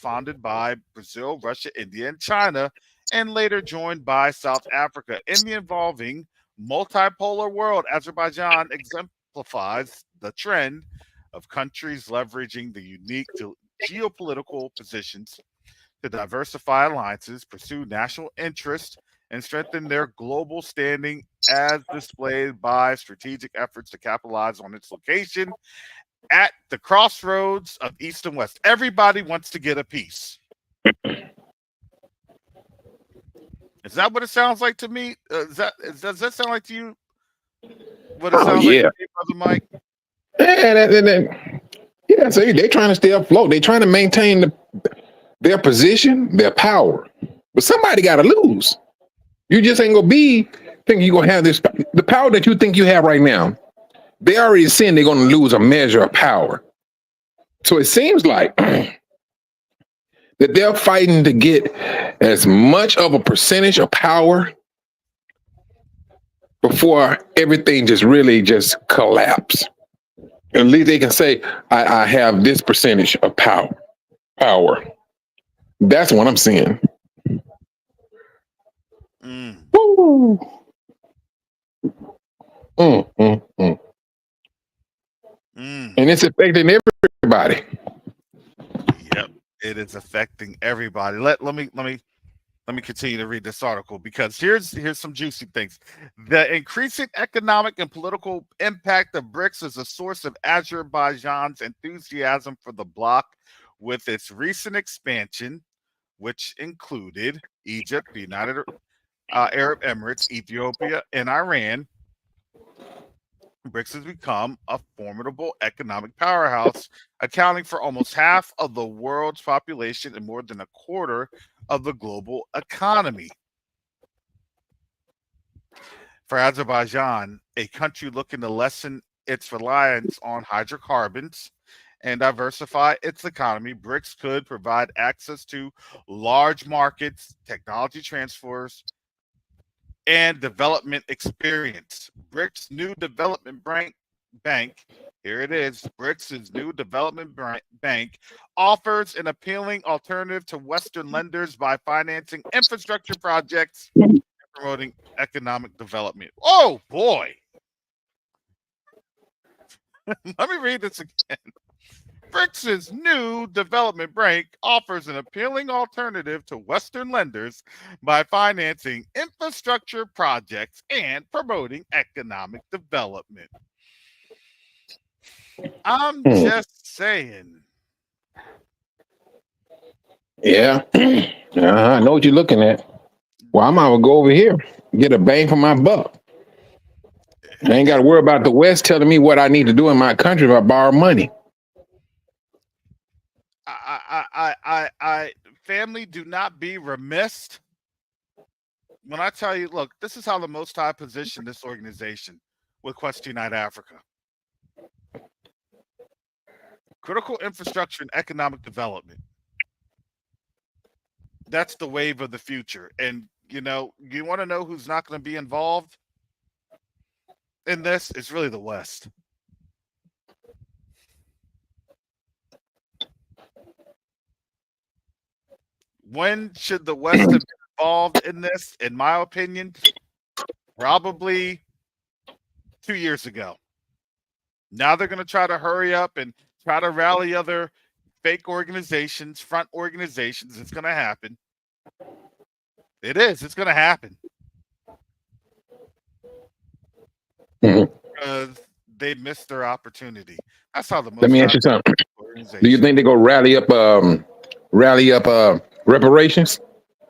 founded by Brazil, Russia, India, and China, and later joined by South Africa. In the evolving multipolar world, Azerbaijan exemplifies the trend of countries leveraging the unique geopolitical positions to diversify alliances, pursue national interest, and strengthen their global standing as displayed by strategic efforts to capitalize on its location at the crossroads of East and West. Everybody wants to get a piece. Is that what it sounds like to me? Does that sound like to you? What it sounds like to me, Brother Mike? Yeah, so they're trying to stay afloat. They're trying to maintain their position, their power. But somebody got to lose. You just ain't gonna be thinking you're gonna have the power that you think you have right now. They already saying they're gonna lose a measure of power. So it seems like that they're fighting to get as much of a percentage of power before everything just really just collapse. At least they can say, I have this percentage of power. That's what I'm seeing. Woo. And it's affecting everybody. Yep, it is affecting everybody. Let me continue to read this article, because here's some juicy things. The increasing economic and political impact of BRICS is a source of Azerbaijan's enthusiasm for the bloc, with its recent expansion, which included Egypt, the United Arab Emirates, Ethiopia, and Iran. BRICS has become a formidable economic powerhouse, accounting for almost half of the world's population and more than a quarter of the global economy. For Azerbaijan, a country looking to lessen its reliance on hydrocarbons and diversify its economy, BRICS could provide access to large markets, technology transfers, and development experience. BRICS' new development bank, here it is, BRICS' new development bank offers an appealing alternative to Western lenders by financing infrastructure projects and promoting economic development. Oh boy. Let me read this again. BRICS' new development bank offers an appealing alternative to Western lenders by financing infrastructure projects and promoting economic development. I'm just saying. Yeah. I know what you're looking at. Well, I'm gonna go over here, get a bang for my buck. I ain't got to worry about the West telling me what I need to do in my country if I borrow money. Family, do not be remiss when I tell you, look, this is how the Most High positioned this organization with Quest Unite Africa. Critical infrastructure and economic development. That's the wave of the future. And, you want to know who's not going to be involved in this? It's really the West. When should the West have been involved in this? In my opinion, probably 2 years ago. Now they're going to try to hurry up and try to rally other fake organizations, front organizations. It's going to happen. It is. It's going to happen. Because they missed their opportunity. That's how the most. Let me ask you something. Do you think they go rally up reparations?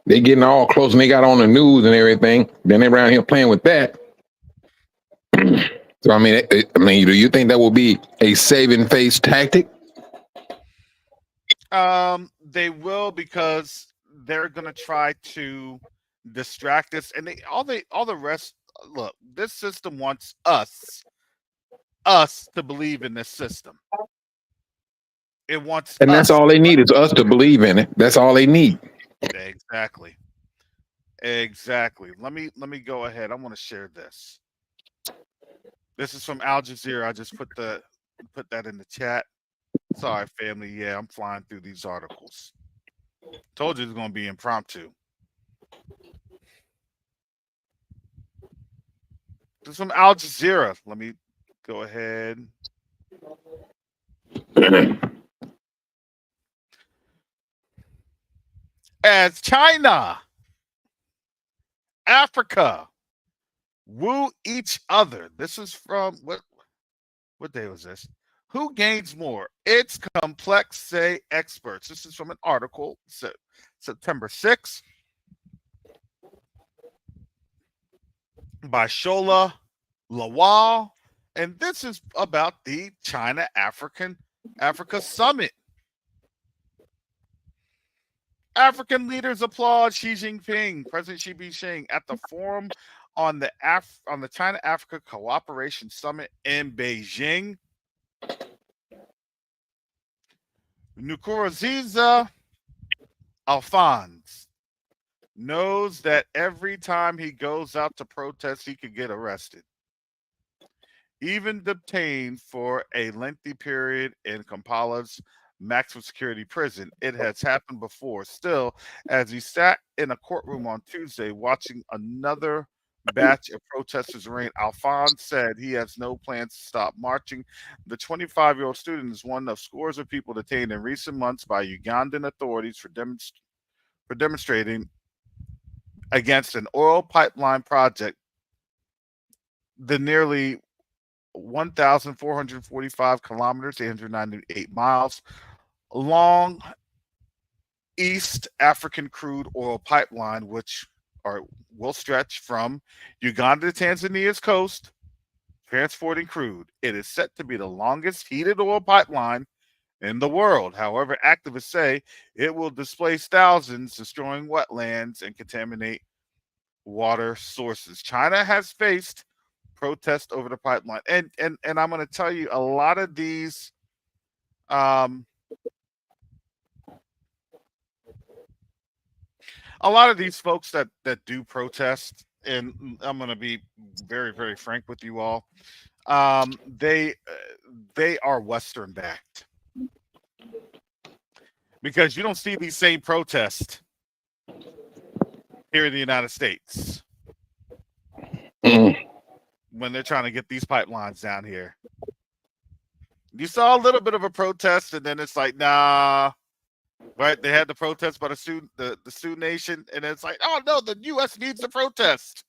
They getting all close and they got on the news and everything. Then they around here playing with that. So I mean, do you think that will be a saving face tactic? They will, because they're gonna try to distract us, and all the rest. Look, this system wants us to believe in this system. It wants, and that's all they need is us to believe in it. That's all they need. Exactly. Let me go ahead. I want to share this. This is from Al Jazeera. I just put that in the chat. Sorry, family. Yeah, I'm flying through these articles. Told you it's going to be impromptu. This is from Al Jazeera. Let me go ahead. As China, Africa woo each other. This is from what day was this? Who gains more? It's complex, say experts. This is from an article, September 6th, by Shola Lawal. And this is about the China-Africa Summit. African leaders applaud Xi Jinping, President Xi Jinping, at the forum on the China-Africa Cooperation Summit in Beijing. Nkurunziza Alphonse knows that every time he goes out to protest, he could get arrested, even detained for a lengthy period in Kampala's maximum security prison. It has happened before. Still, as he sat in a courtroom on Tuesday watching another batch of protesters rain, Alphonse said he has no plans to stop marching. The 25-year-old student is one of scores of people detained in recent months by Ugandan authorities for demonstrating against an oil pipeline project. The nearly 1,445 kilometers, 898 miles long East African crude oil pipeline, which will stretch from Uganda to Tanzania's coast, transporting crude. It is set to be the longest heated oil pipeline in the world. However, activists say it will displace thousands, destroying wetlands and contaminate water sources. China has faced protest over the pipeline, and I'm going to tell you, um, a lot of these folks that do protest, and I'm going to be very very frank with you all, they are Western backed, because you don't see these same protests here in the United States Mm. when they're trying to get these pipelines down here. You saw a little bit of a protest, and then it's like, nah, right? They had the protest by the Sioux Nation, and it's like, oh no, the U.S. needs the protest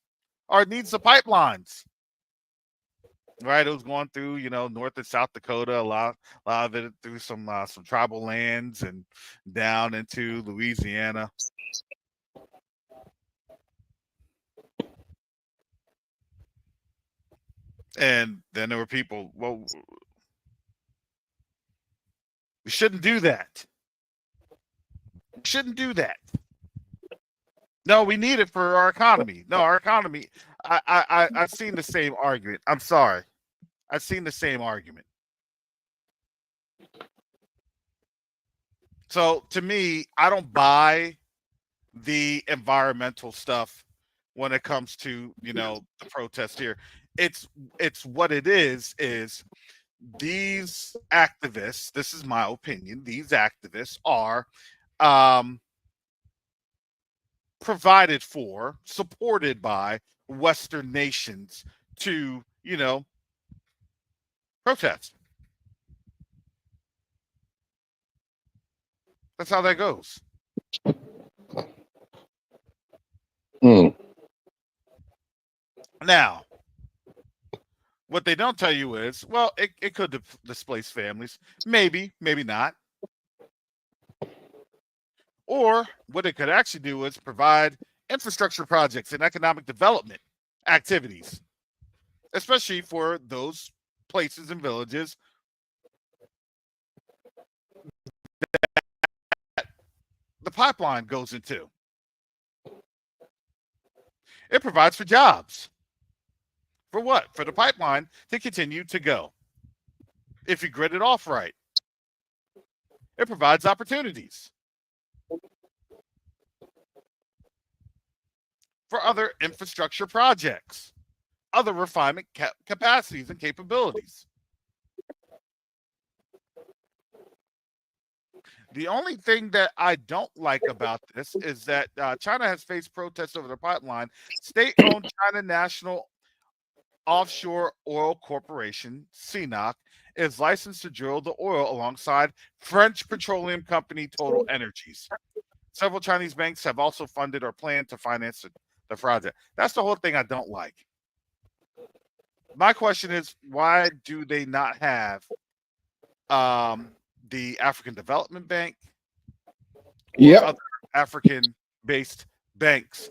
or needs the pipelines. Right, it was going through, North and South Dakota, a lot of it through some tribal lands and down into Louisiana. And then there were people, well, we shouldn't do that. We shouldn't do that. No, we need it for our economy. No, our economy. I've seen the same argument. I'm sorry. I've seen the same argument. So to me, I don't buy the environmental stuff when it comes to the protest here. It's what it is these activists, this is my opinion, these activists are um provided for, supported by Western nations to, protest. That's how that goes. Mm. Now, what they don't tell you is, well, it could displace families. Maybe, maybe not. Or what it could actually do is provide infrastructure projects and economic development activities, especially for those places and villages the pipeline goes into. It provides for jobs. For what? For the pipeline to continue to go. If you grid it off right, it provides opportunities for other infrastructure projects, other refinement capacities and capabilities. The only thing that I don't like about this is that China has faced protests over the pipeline. State-owned China National Offshore Oil Corporation, CNOC, is licensed to drill the oil alongside French petroleum company Total Energies. Several Chinese banks have also funded or planned to finance the project. That's the whole thing I don't like. My question is, why do they not have the African Development Bank or other African-based banks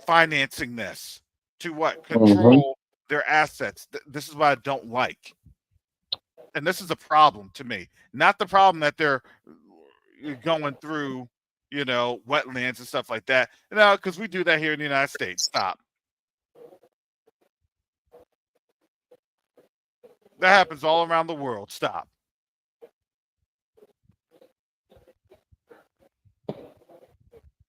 financing this to what? Control their assets. This is what I don't like. And this is a problem to me. Not the problem that they're going through, wetlands and stuff like that. No, because we do that here in the United States. Stop. That happens all around the world. Stop.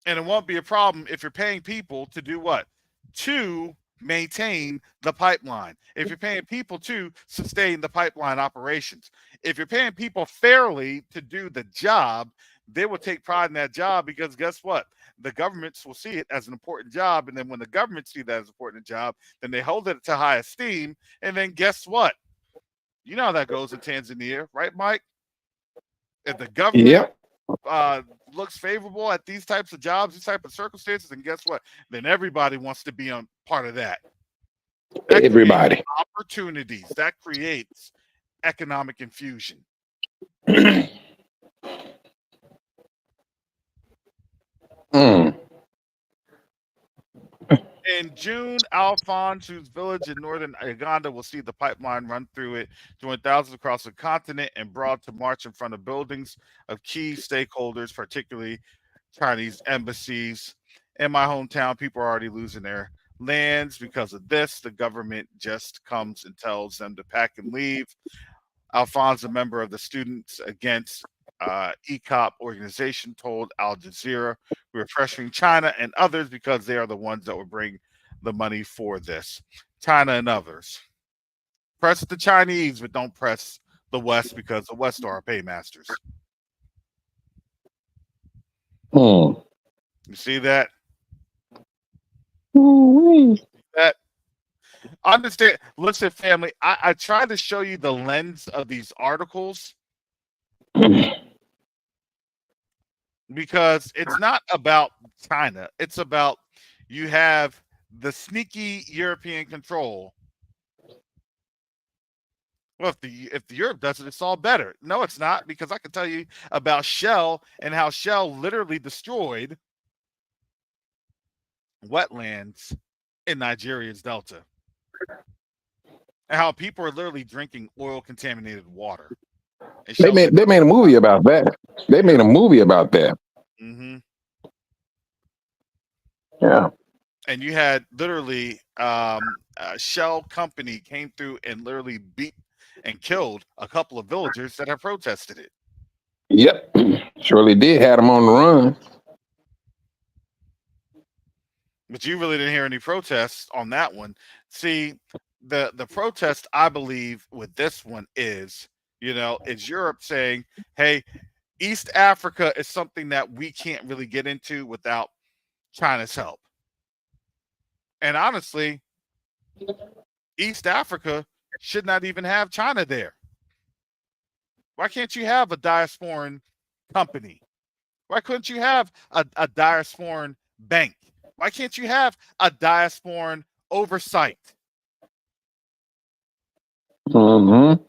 And it won't be a problem if you're paying people to do what? To maintain the pipeline. If you're paying people to sustain the pipeline operations. If you're paying people fairly to do the job, they will take pride in that job because guess what? The governments will see it as an important job. And then when the government see that as an important job, then they hold it to high esteem. And then guess what? You know how that goes in Tanzania, right, Mike? If the government Yep. uh, looks favorable at these types of jobs, these type of circumstances, and guess what? Then everybody wants to be on part of that. That creates Everybody. opportunities. That creates economic infusion. Mm. In June, Alfonso's village in northern Uganda will see the pipeline run through it, join thousands across the continent and broad to march in front of buildings of key stakeholders, particularly Chinese embassies. In my hometown, people are already losing their lands because of this. The government just comes and tells them to pack and leave. Alphonse, a member of the Students Against ECOP organization, told Al Jazeera, "We're pressuring China and others because they are the ones that will bring the money for this. China and others. Press the Chinese, but don't press the West because the West are our paymasters." Mm. You see that? Ooh-wee. That understand. Listen, family. I tried to show you the lens of these articles because it's not about China. It's about you have the sneaky European control. Well, if the Europe does it, it's all better. No, it's not because I can tell you about Shell and how Shell literally destroyed wetlands in Nigeria's delta, and how people are literally drinking oil contaminated water. And They Shell made said they made a nothing movie about it. about that. They made Yeah. a movie about that. Hmm. Yeah. And you had literally a Shell company came through and literally beat and killed a couple of villagers that have protested it. Yep. Surely did had them on the run. But you really didn't hear any protests on that one. See, the protest I believe with this one is, is Europe saying, "Hey, East Africa is something that we can't really get into without China's help." And honestly, East Africa should not even have China there. Why can't you have a diasporan company? Why couldn't you have a diasporan bank? Why can't you have a diasporan oversight? Mm-hmm.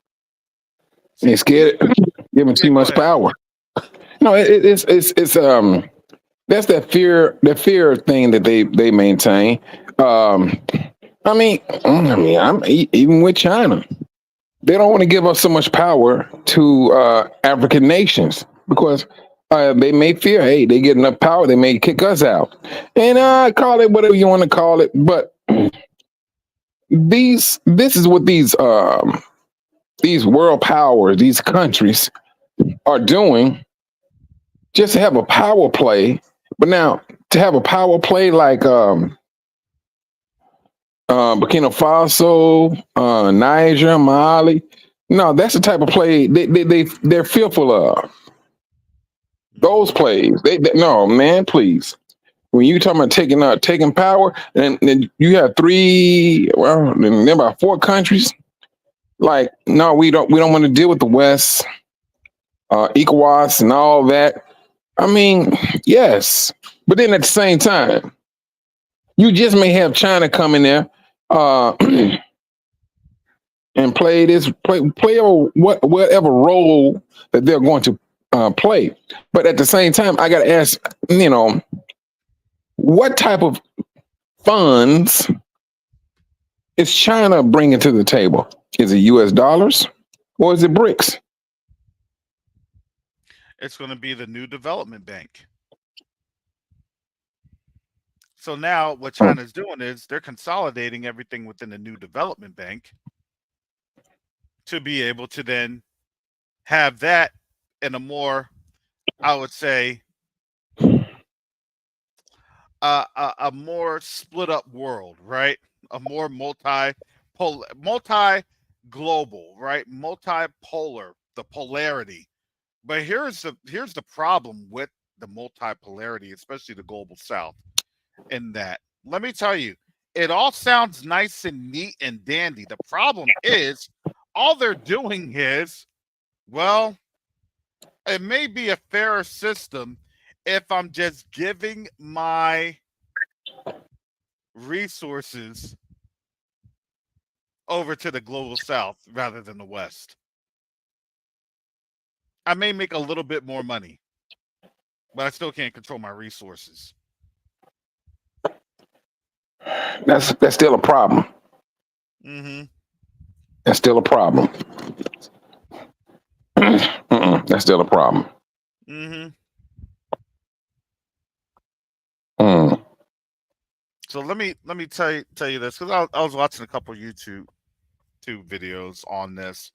They See, scared, giving yeah, too go much ahead. power. No, it's that's that fear thing that they maintain. Um, even with China, they don't want to give up so much power to African nations because they may fear, hey, they get enough power, they may kick us out, and call it whatever you want to call it. But this is what these world powers, these countries are doing just to have a power play. But now to have a power play like Burkina Faso, Niger, Mali, no, that's the type of play they're fearful of. Those Mhm. plays, no man, please. When you talking about taking power, and then you have three, well, then about four countries. Like, no, we don't want to deal with the West, ECOWAS, and all that. I mean, yes, but then at the same time, you just may have China come in there uh, and play whatever role that they're going to play. But at the same time, I got to ask, what type of funds is China bringing to the table? Is it U.S. dollars or is it bricks? It's going to be the new development bank. So now what Hmm. China's doing is they're consolidating everything within the new development bank to be able to then have that in a more, I would say, a more split up world, right? A more multi global, right? Multipolar, the polarity. But here's the problem with the multipolarity, especially the global south, in that, let me tell you, it all sounds nice and neat and dandy. The problem is all they're doing is, well, it may be a fairer system if I'm just giving my resources over to the global south rather than the west. I may make a little bit more money, but I still can't control my resources. That's still a problem. Mm-hmm. That's still a problem. That's still a problem. Mm-hmm. Mm. So let me tell you this, because I was watching a couple YouTube videos on this,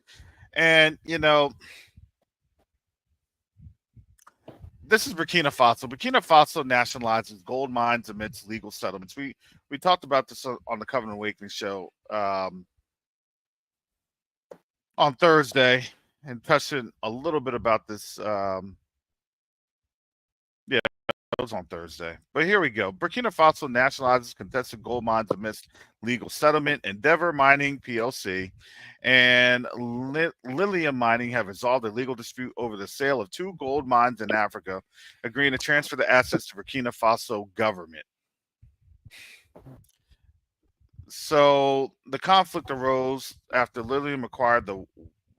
and this is Burkina Faso. Burkina Faso nationalizes gold mines amidst legal settlements. We talked about this on the Covenant Awakening show on Thursday, and touching a little bit about this. Yeah, it was on Thursday. But here we go. Burkina Faso nationalizes contested gold mines amidst legal settlement. Endeavor Mining PLC and Lilium Mining have resolved a legal dispute over the sale of 2 gold mines in Africa, agreeing to transfer the assets to Burkina Faso government. So the conflict arose after Lilium acquired the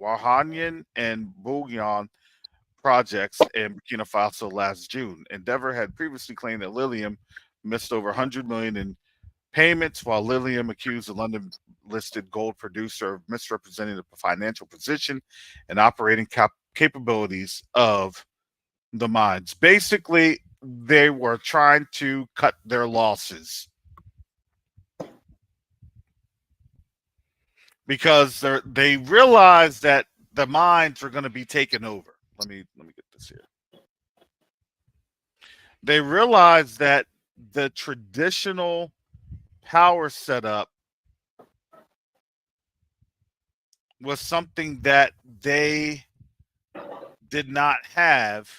Wahanyan and Bouillon projects in Burkina Faso last June. Endeavor had previously claimed that Lilium missed over 100 million in payments, while Lilium accused the London-listed gold producer of misrepresenting the financial position and operating capabilities of the mines. Basically, they were trying to cut their losses because they realized that the mines are going to be taken over. Let me get this here. They realized that the traditional power setup was something that they did not have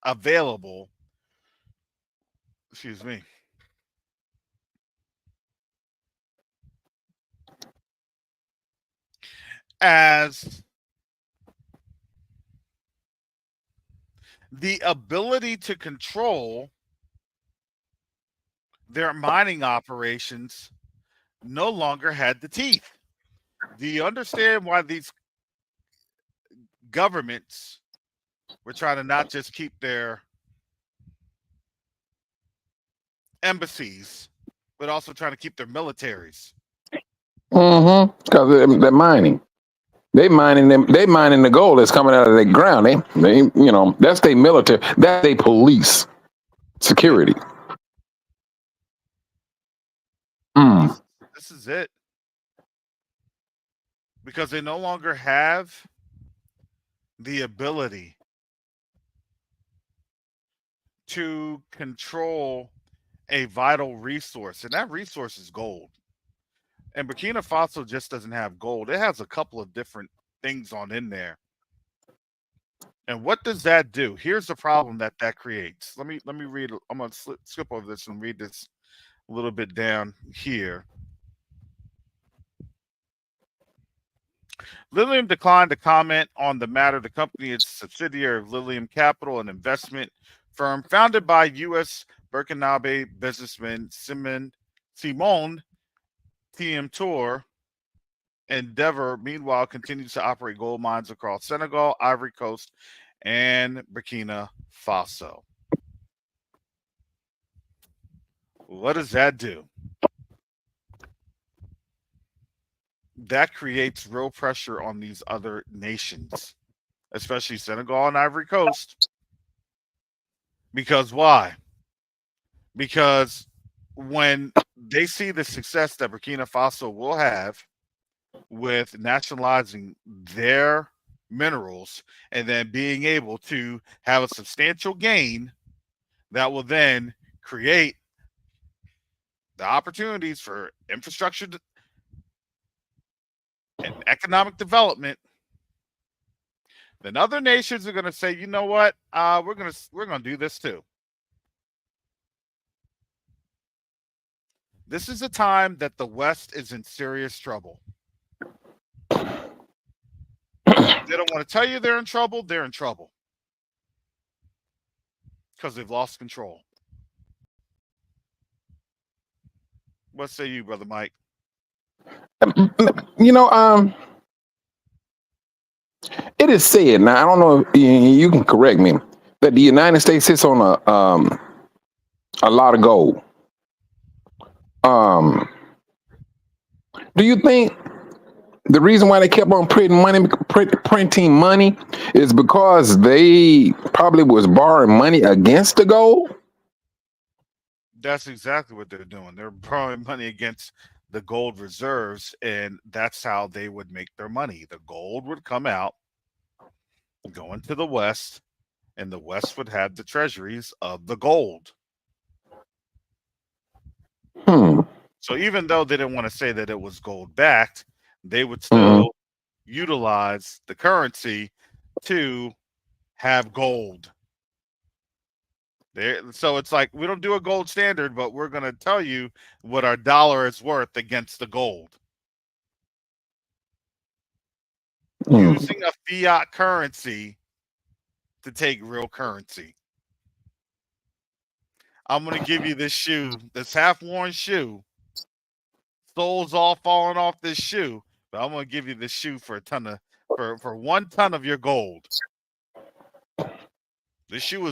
available. Excuse me. As the ability to control their mining operations no longer had the teeth. Do you understand why these governments were trying to not just keep their embassies, but also trying to keep their militaries? Mm-hmm. Because they're mining. They mining them. They mining the gold that's coming out of the ground. They that's their military. That's their police security. Mm. This is it. Because they no longer have the ability to control a vital resource, and that resource is gold. And Burkina Faso just doesn't have gold. It has a couple of different things on in there. And what does that do? Here's the problem that creates. Let me read. I'm going to skip over this and read this a little bit down here. Lilium declined to comment on the matter. The company is a subsidiary of Lilium Capital, an investment firm founded by U.S. Burkinabe businessman Simon TM Tour. Endeavor, meanwhile, continues to operate gold mines across Senegal, Ivory Coast, and Burkina Faso. What does that do? That creates real pressure on these other nations, especially Senegal and Ivory Coast. Because why? Because when they see the success that Burkina Faso will have with nationalizing their minerals and then being able to have a substantial gain, that will then create the opportunities for infrastructure and economic development, then other nations are going to say, you know what, we're gonna do this too. This is a time that the West is in serious trouble. They don't want to tell you they're in trouble. They're in trouble because they've lost control. What say you, Brother Mike? You know, it is said, now I don't know if you can correct me, that the United States sits on a lot of gold. Do you think the reason why they kept on printing money is because they probably was borrowing money against the gold? That's exactly what they're doing. They're borrowing money against the gold reserves, and that's how they would make their money. The gold would come out, go into the West, and the West would have the treasuries of the gold. So even though they didn't want to say that it was gold backed, they would still utilize the currency to have gold. So it's like, we don't do a gold standard, but we're going to tell you what our dollar is worth against the gold. Using a fiat currency to take real currency. I'm going to give you this shoe, this half-worn shoe. Soles all falling off this shoe, but I'm going to give you this shoe for for 1 ton of your gold. This shoe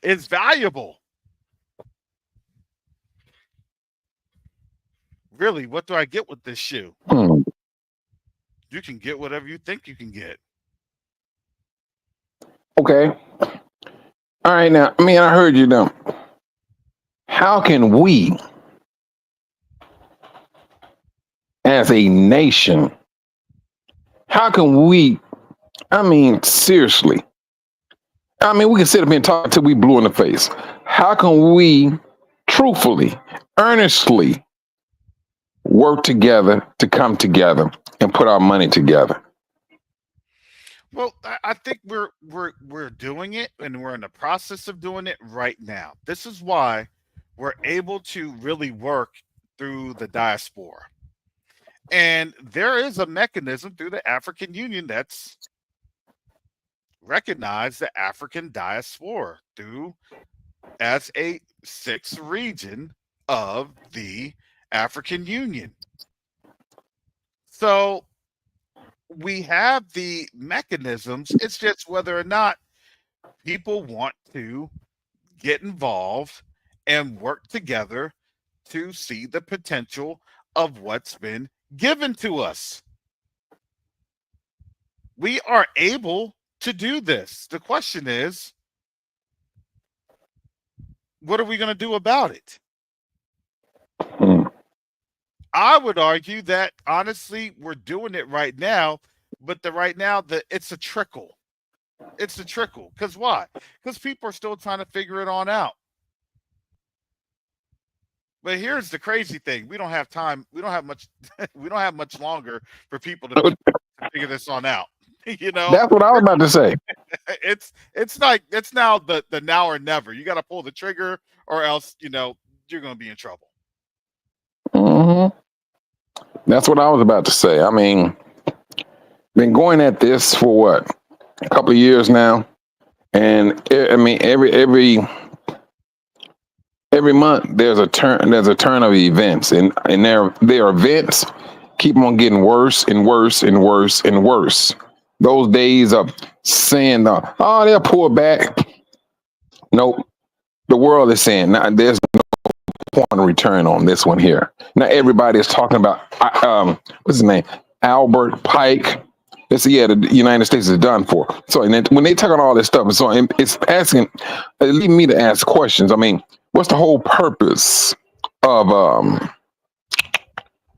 is valuable. Really, what do I get with this shoe? You can get whatever you think you can get. Okay. All right, now, I heard you now. How can we, as a nation, seriously, we can sit up here and talk till we blue in the face. How can we truthfully, earnestly work together to come together and put our money together? Well, I think we're doing it, and we're in the process of doing it right now. This is why we're able to really work through the diaspora. And there is a mechanism through the African Union that's recognized the African diaspora as a 6th region of the African Union. So we have the mechanisms. It's just whether or not people want to get involved and work together to see the potential of what's been given to us. We are able to do this. The question is, what are we going to do about it? I would argue that, honestly, we're doing it right now, but it's a trickle. It's a trickle. Because why? Because people are still trying to figure it on out. But here's the crazy thing: we don't have time. We don't have much. We don't have much longer for people to figure this on out. That's what I was about to say. It's now the now or never. You got to pull the trigger, or else you're going to be in trouble. That's what I was about to say. Been going at this for what, a couple of years now, and every month there's a turn of events, and their events keep on getting worse and worse and worse and worse. Those days of saying they'll pull back. Nope. The world is saying now there's no point of return on this one here. Now everybody is talking about what's his name? Albert Pike. The United States is done for. So, and then when they talk about all this stuff, so it's leading me to ask questions. What's the whole purpose of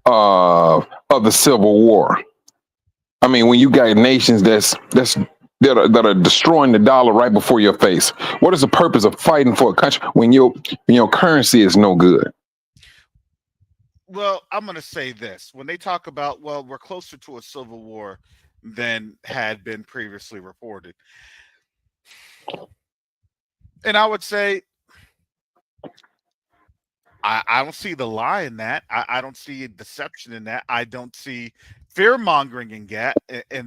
the Civil War? When you got nations that are destroying the dollar right before your face, what is the purpose of fighting for a country when your currency is no good? Well, I'm going to say this. When they talk about, well, we're closer to a civil war than had been previously reported. And I would say, I don't see the lie in that. I don't see deception in that. I don't see fear mongering in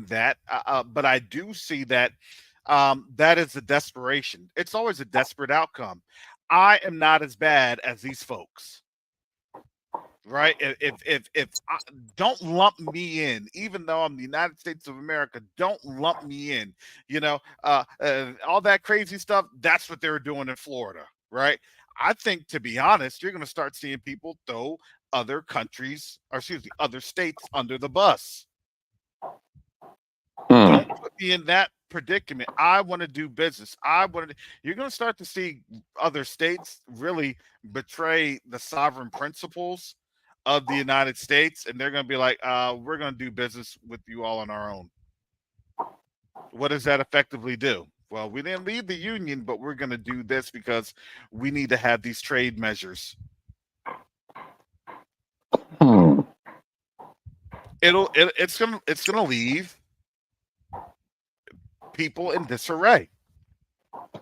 that. But I do see that that is a desperation. It's always a desperate outcome. I am not as bad as these folks, right? If I, don't lump me in, even though I'm the United States of America, don't lump me in. All that crazy stuff. That's what they were doing in Florida, right? I think, to be honest, you're going to start seeing people throw other countries, or excuse me, other states under the bus. Hmm. Don't put me in that predicament. I want to do business. You're going to start to see other states really betray the sovereign principles of the United States, and they're going to be like, we're going to do business with you all on our own. What does that effectively do? Well, we didn't leave the union, but we're going to do this because we need to have these trade measures. Hmm. It's gonna leave people in disarray.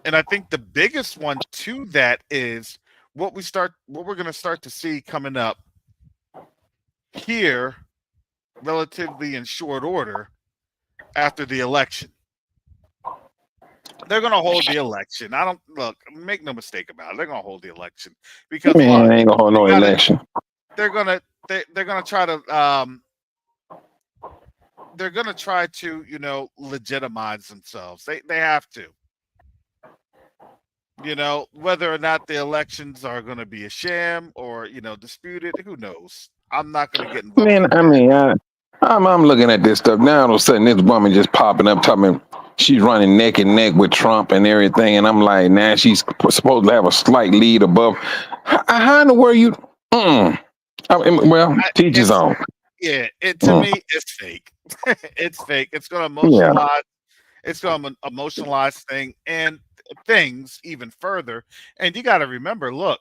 And I think the biggest one to that is what we're going to start to see coming up here relatively in short order after the election. They're going to hold the election. I don't look, make no mistake about it. They're going to hold the election because Man, one, ain't gonna hold no gotta, election. they're going to they're going to try to they're going to try to, legitimize themselves. They have to. Whether or not the elections are going to be a sham or, disputed, who knows? I'm not going to get involved Man, with I that. mean, I'm looking at this stuff now. All of a sudden, this woman just popping up, talking she's running neck and neck with Trump and everything, and I'm like, now she's supposed to have a slight lead above. How in the world you? Well, teach his It's own. yeah. It to Mm, me, it's fake. It's fake. It's going to yeah. emotionalize. It's going to emotionalize things even further. And you got to remember, look,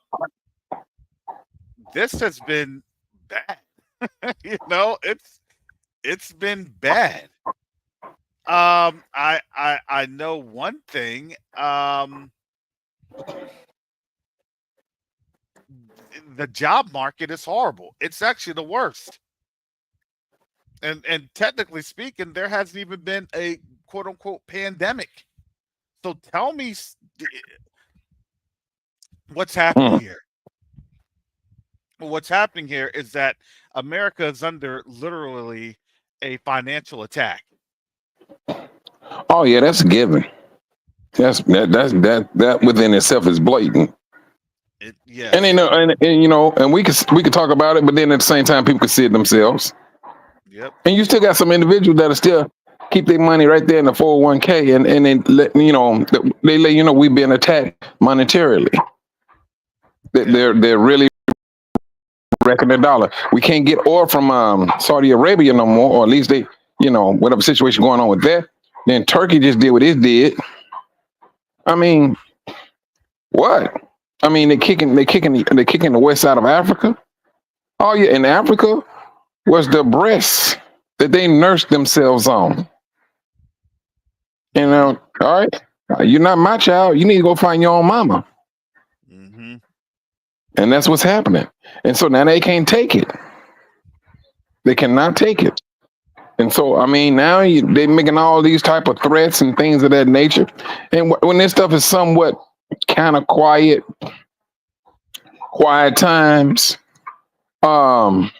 this has been bad. It's been bad. I know one thing. The job market is horrible. It's actually the worst. And technically speaking, there hasn't even been a quote unquote pandemic. So tell me what's happening Mm. here. What's happening here is that America is under literally a financial attack. Oh yeah, that's a given. That within itself is blatant. And Yes. you know, and we could talk about it, but then at the same time, people could see it themselves. Yep. And you still got some individuals that'll still keep their money right there in the 401k, and then they let you know we've been attacked monetarily. Yep. They're really wrecking their dollar. We can't get oil from Saudi Arabia no more, or at least they, whatever situation going on with that. Then Turkey just did what it did. I mean, what? I mean, they're kicking the west side of Africa. Oh yeah, in Africa was the breasts that they nursed themselves on. Mm-hmm. All right, you're not my child. You need to go find your own mama. Mm-hmm. And that's what's happening. And so now they can't take it. They cannot take it. And so, I mean, now they're making all these type of threats and things of that nature. And when this stuff is somewhat kind of quiet times, um,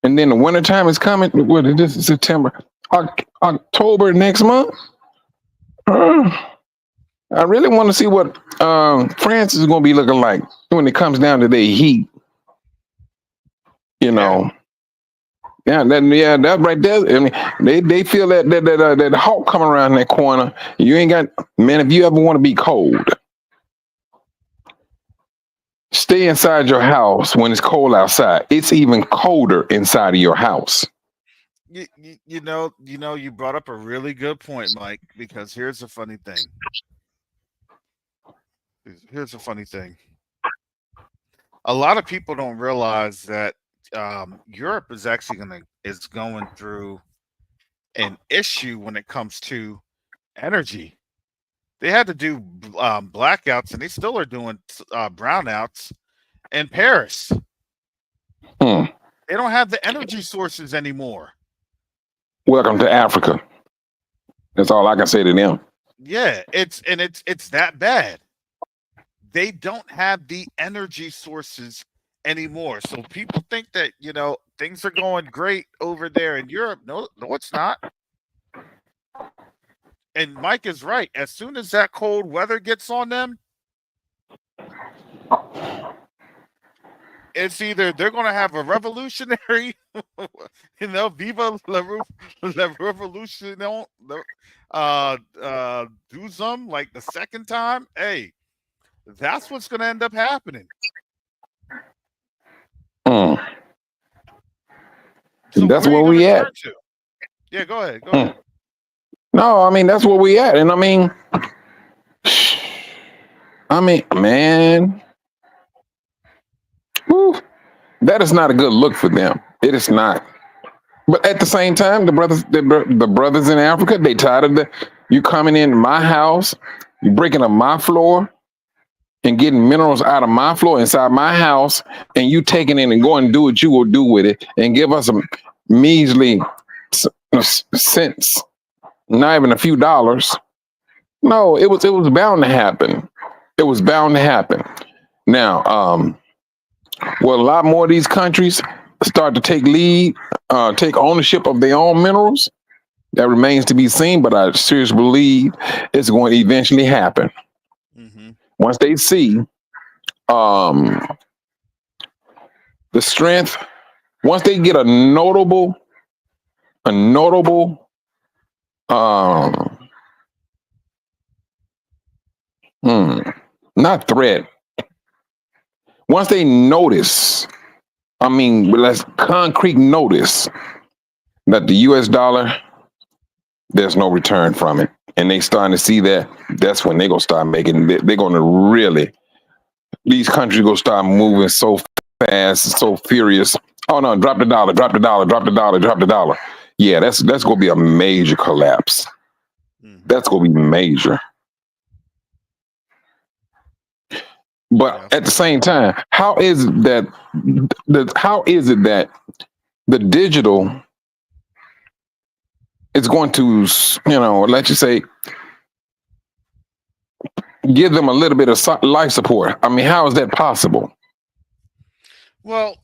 and then the winter time is coming. What is this? September, October next month. I really want to see what France is going to be looking like when it comes down to their heat. You know, that right there. I mean, they feel that hawk coming around that corner. You ain't got, man. If you ever want to be cold, stay inside your house when it's cold outside. It's even colder inside of your house. You brought up a really good point, Mike, because here's the funny thing. A lot of people don't realize that Europe is actually going through an issue when it comes to energy. They had to do blackouts, and they still are doing brownouts in Paris. Hmm. They don't have the energy sources anymore. Welcome to Africa. That's all I can say to them. Yeah, it's that bad. They don't have the energy sources anymore. So people think that, things are going great over there in Europe. No, no, it's not. And Mike is right. As soon as that cold weather gets on them, it's either they're going to have a revolutionary, Viva la Revolution, do some like the second time. Hey, that's what's going to end up happening. Hmm. So That's where are where you going we to at. turn to? Yeah, go ahead. Go ahead. No, I mean that's where we at, and I mean, man, whew, that is not a good look for them. It is not. But at the same time, the brothers in Africa, they tired of you coming in my house, you breaking up my floor, and getting minerals out of my floor inside my house, and you taking it and going and do what you will do with it, and give us a measly cents, not even a few dollars. No, it was bound to happen. It was bound to happen. Now, will a lot more of these countries start to take lead, take ownership of their own minerals? That remains to be seen, but I seriously believe it's going to eventually happen. Mm-hmm. Once they see the strength, once they get a notable, um, not threat. Once they notice, let's concrete notice that the U.S. dollar, there's no return from it, and they starting to see that. That's when they gonna start making. They're gonna really. These countries gonna start moving so fast, so furious. Oh no! Drop the dollar! Drop the dollar! Drop the dollar! Drop the dollar! Yeah, that's gonna be a major collapse. Mm-hmm. That's gonna be major. But at the same time, how is it that the digital is going to, let's just say, give them a little bit of life support? I mean, how is that possible? Well,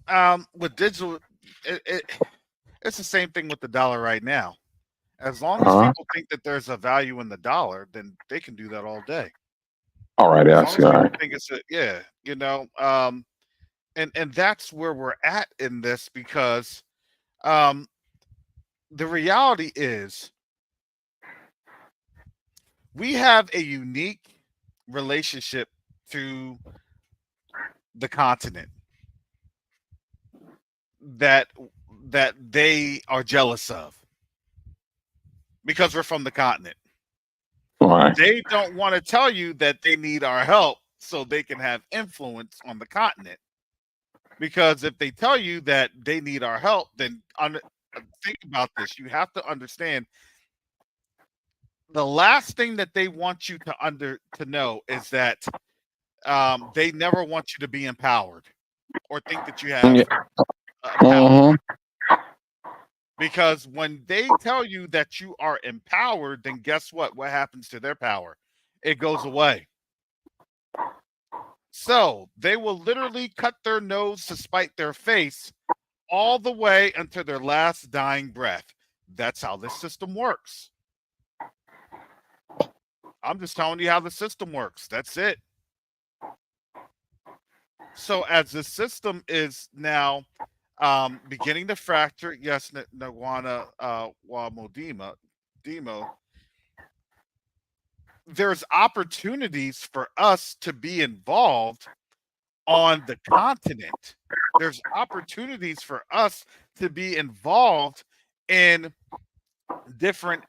with digital, it's the same thing with the dollar right now. As long as Uh-huh. people think that there's a value in the dollar, then they can do that all day. All right, As I long see. as All people right. think and that's where we're at in this because um, the reality is we have a unique relationship to the continent that they are jealous of because we're from the continent. All right. They don't want to tell you that they need our help so they can have influence on the continent. Because if they tell you that they need our help, then think about this. You have to understand the last thing that they want you to know is that they never want you to be empowered or think that you have Yeah. power. Mm-hmm. Because when they tell you that you are empowered, then guess what? What happens to their power? It goes away. So they will literally cut their nose to spite their face all the way until their last dying breath. That's how this system works. I'm just telling you how the system works. That's it. So as the system is now beginning to fracture, yes, Nawana Demo, there's opportunities for us to be involved on the continent. There's opportunities for us to be involved in different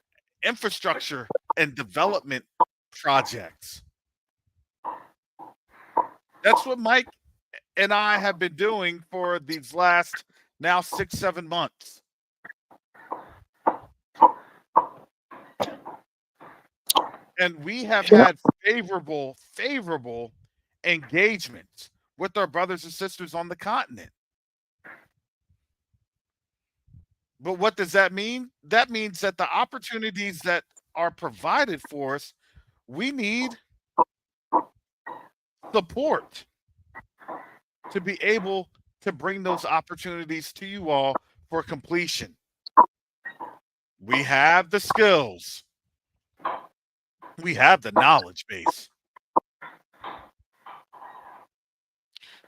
infrastructure and development projects. That's what Mike and I have been doing for these last now 6-7 months. And we have had favorable engagements with our brothers and sisters on the continent. But what does that mean? That means that the opportunities that are provided for us, we need support to be able to bring those opportunities to you all for completion. We have the skills. We have the knowledge base.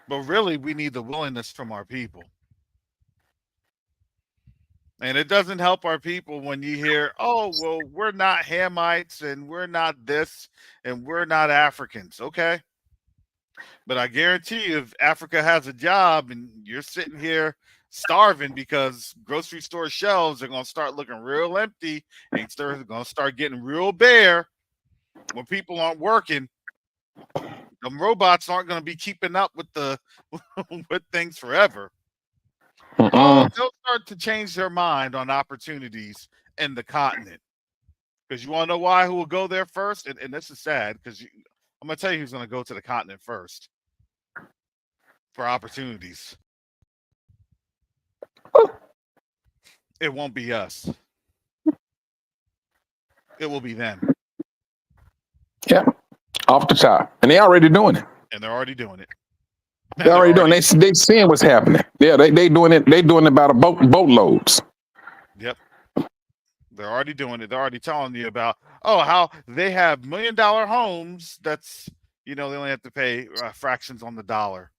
But really, we need the willingness from our people. And it doesn't help our people when you hear, oh, well, we're not Hamites and we're not this and we're not Africans. Okay. But I guarantee you, if Africa has a job and you're sitting here starving because grocery store shelves are going to start looking real empty and they're going to start getting real bare when people aren't working, the robots aren't going to be keeping up with the with things forever. Oh, they'll start to change their mind on opportunities in the continent. Because you want to know why? Who will go there first? And this is sad because I'm going to tell you who's going to go to the continent first for opportunities. It won't be us. It will be them. Yeah, off the top, and they already doing it. And they're already doing it. They're already doing it. They seeing what's happening. Yeah, they doing it. They doing it about boatloads. Yep. They're already doing it. They're already telling you about, how they have $1 million homes that's, they only have to pay fractions on the dollar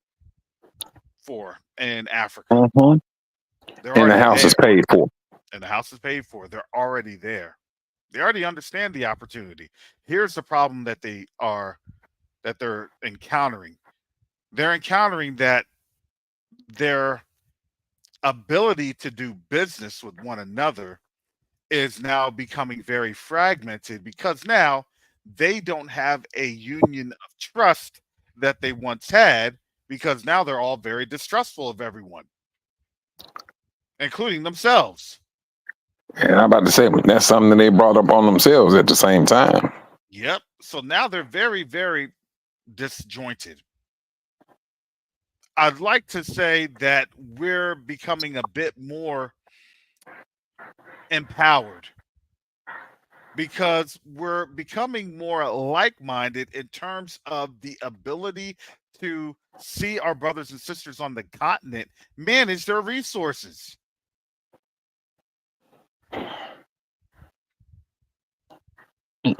for in Africa. Mm-hmm. And the house is paid for. And the house is paid for. They're already there. They already understand the opportunity. Here's the problem that they're encountering. They're encountering that their ability to do business with one another is now becoming very fragmented because now they don't have a union of trust that they once had because now they're all very distrustful of everyone, including themselves. And I'm about to say, that's something that they brought up on themselves at the same time. Yep. So now they're very, very disjointed. I'd like to say that we're becoming a bit more empowered because we're becoming more like-minded in terms of the ability to see our brothers and sisters on the continent manage their resources.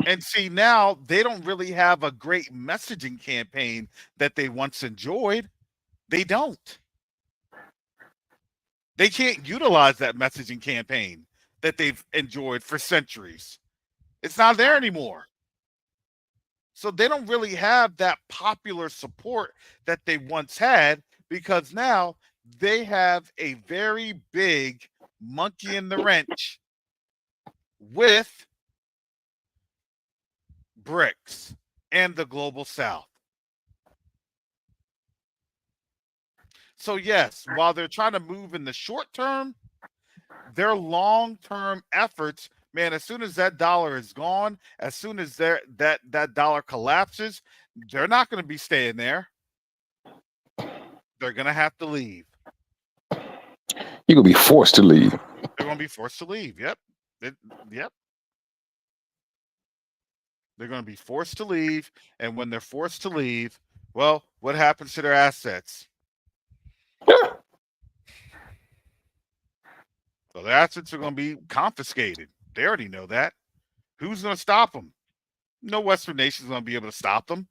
And see, now they don't really have a great messaging campaign that they once enjoyed. They don't. They can't utilize that messaging campaign that they've enjoyed for centuries. It's not there anymore. So they don't really have that popular support that they once had because now they have a very big monkey in the wrench with BRICS and the global South. So yes, while they're trying to move in the short term, their long-term efforts, man, as soon as that dollar is gone, as soon as that dollar collapses, they're not going to be staying there. They're going to have to leave. You're going to be forced to leave. They're going to be forced to leave. Yep. Yep. They're going to be forced to leave. And when they're forced to leave, well, what happens to their assets? So their assets are going to be confiscated. They already know that. Who's going to stop them? No Western nation is going to be able to stop them.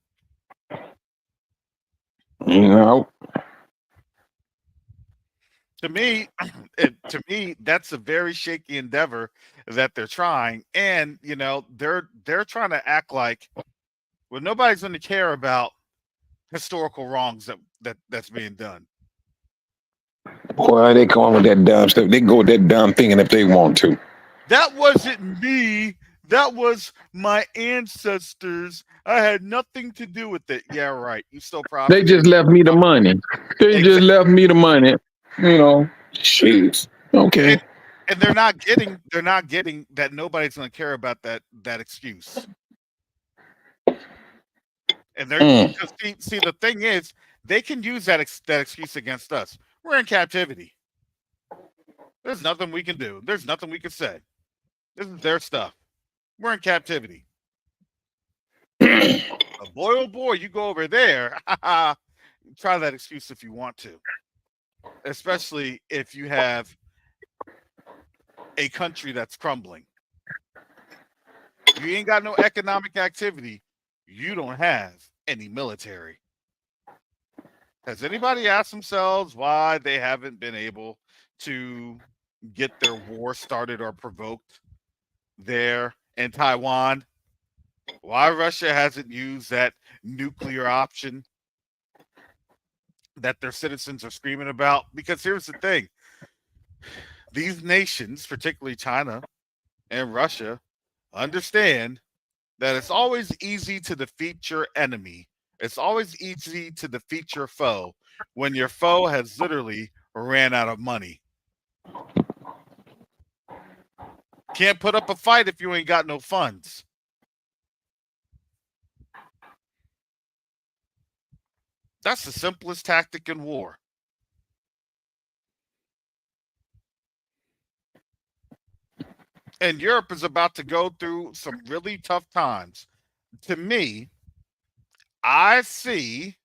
No. To me, that's a very shaky endeavor that they're trying, and they're trying to act like, well, nobody's going to care about historical wrongs that's being done. Boy, they going with that dumb stuff. They go with that dumb thinking if they want to. That wasn't me That was my ancestors. I had nothing to do with it. Yeah, right. You still They profiting. just left me the money. They just Exactly. left me the money. You know, jeez. Okay. And they're not getting that nobody's going to care about that excuse. And they're Mm. because see the thing is they can use that excuse against us. We're in captivity. There's nothing we can do. There's nothing we can say. This is their stuff. We're in captivity. Boy, oh boy, you go over there. Try that excuse if you want to, especially if you have a country that's crumbling. You ain't got no economic activity. You don't have any military. Has anybody asked themselves why they haven't been able to get their war started or provoked there in Taiwan? Why Russia hasn't used that nuclear option that their citizens are screaming about? Because here's the thing, these nations, particularly China and Russia, understand that it's always easy to defeat your enemy. It's always easy to defeat your foe when your foe has literally ran out of money. Can't put up a fight if you ain't got no funds. That's the simplest tactic in war. And Europe is about to go through some really tough times. To me, I see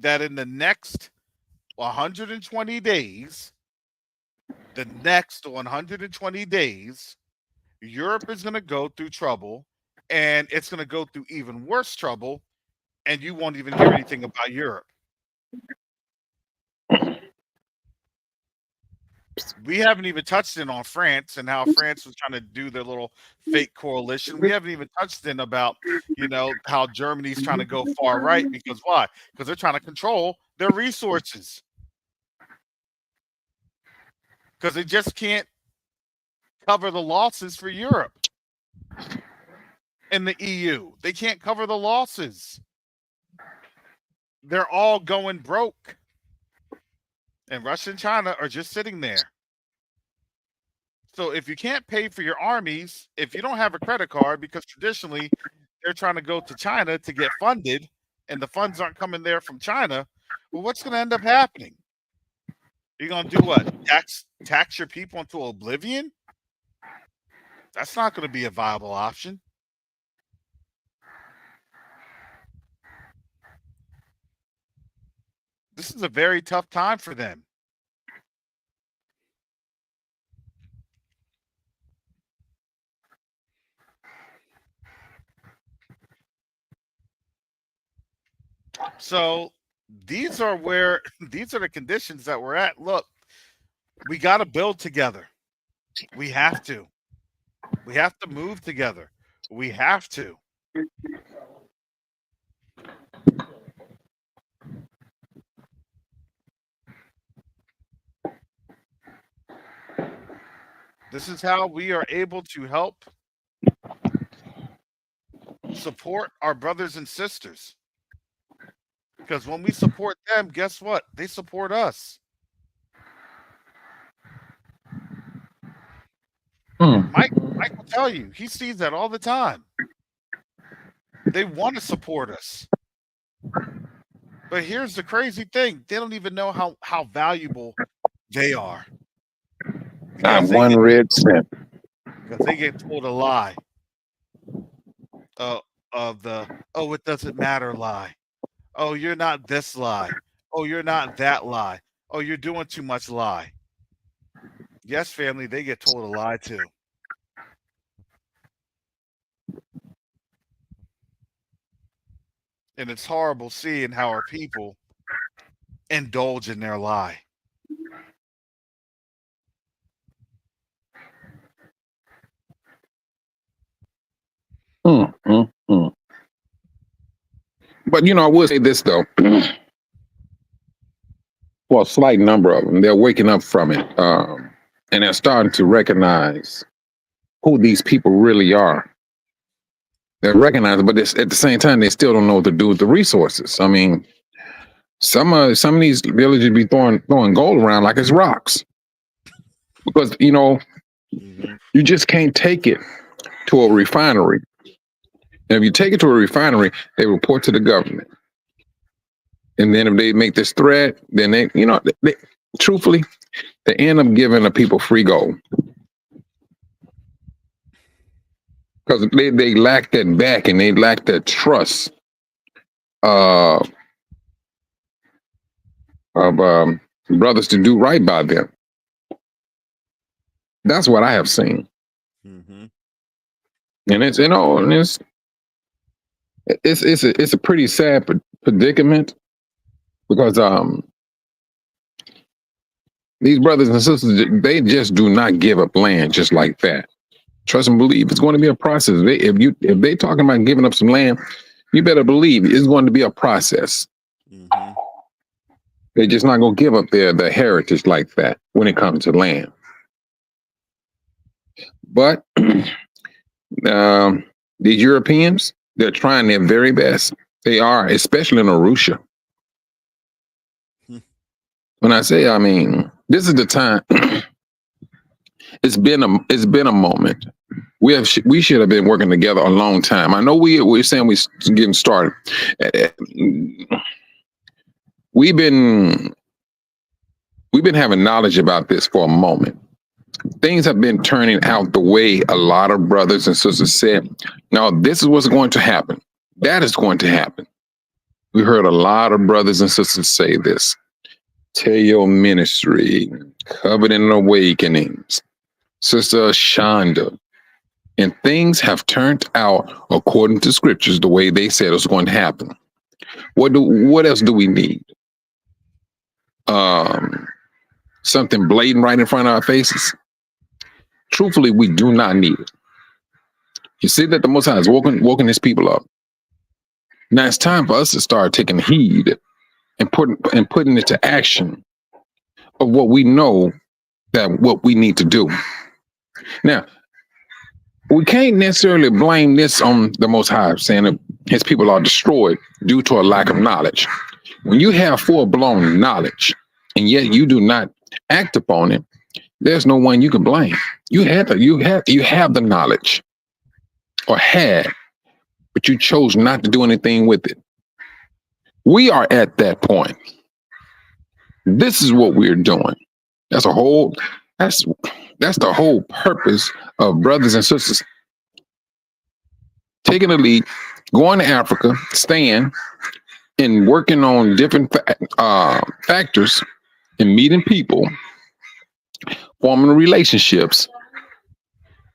that in the next 120 days, Europe is going to go through trouble, and it's going to go through even worse trouble, and you won't even hear anything about Europe. We haven't even touched in on France and how France was trying to do their little fake coalition. We haven't even touched in about, how Germany's trying to go far right because why? Because they're trying to control their resources. Because they just can't cover the losses for Europe and the EU. They can't cover the losses. They're all going broke. And Russia and China are just sitting there. So if you can't pay for your armies, if you don't have a credit card, because traditionally they're trying to go to China to get funded, and the funds aren't coming there from China, well, what's going to end up happening? You're going to do what? Tax your people into oblivion? That's not going to be a viable option. This is a very tough time for them. So these are the conditions that we're at. Look, we got to build together. We have to. We have to move together. We have to. This is how we are able to help support our brothers and sisters. Because when we support them, guess what? They support us. Mike will tell you, he sees that all the time. They want to support us. But here's the crazy thing. They don't even know how valuable they are. Not one red cent. Because they get told a lie. It doesn't matter lie. Oh, you're not this lie. Oh, you're not that lie. Oh, you're doing too much lie. Yes, family, they get told a lie too. And it's horrible seeing how our people indulge in their lie. But I would say this though. For a slight number of them, they're waking up from it, and they're starting to recognize who these people really are. They're recognized, but at the same time, they still don't know what to do with the resources. I mean, some of these villages be throwing gold around like it's rocks, because you just can't take it to a refinery. And if you take it to a refinery, they report to the government. And then if they make this threat, then they truthfully, they end up giving the people free gold. Because they lack that back, and they lack that trust of brothers to do right by them. That's what I have seen. Mm-hmm. And it's a pretty sad predicament, because these brothers and sisters, they just do not give up land just like that. Trust and believe it's going to be a process. If they talking about giving up some land, you better believe it's going to be a process. Mm-hmm. They're just not going to give up their heritage like that when it comes to land. But these Europeans, they're trying their very best. They are, especially in Arusha. When I say, I mean, this is the time. It's been a moment. We should have been working together a long time. I know we're saying we're getting started. We've been having knowledge about this for a moment. Things have been turning out the way a lot of brothers and sisters said. Now, this is what's going to happen. That is going to happen. We heard a lot of brothers and sisters say this. Teo Ministry, Covenant Awakenings, Sister Shonda. And things have turned out according to scriptures the way they said it was going to happen. What else do we need? Something blatant right in front of our faces? Truthfully, we do not need it. You see that the Most High is woken his people up. Now it's time for us to start taking heed and putting it to action of what we know that what we need to do. Now, we can't necessarily blame this on the Most High, saying that his people are destroyed due to a lack of knowledge. When you have full-blown knowledge and yet you do not act upon it, there's no one you can blame. You have the knowledge, or had, but you chose not to do anything with it. We are at that point. This is what we're doing. That's the whole purpose of brothers and sisters taking the lead, going to Africa, staying and working on different factors and meeting people, forming relationships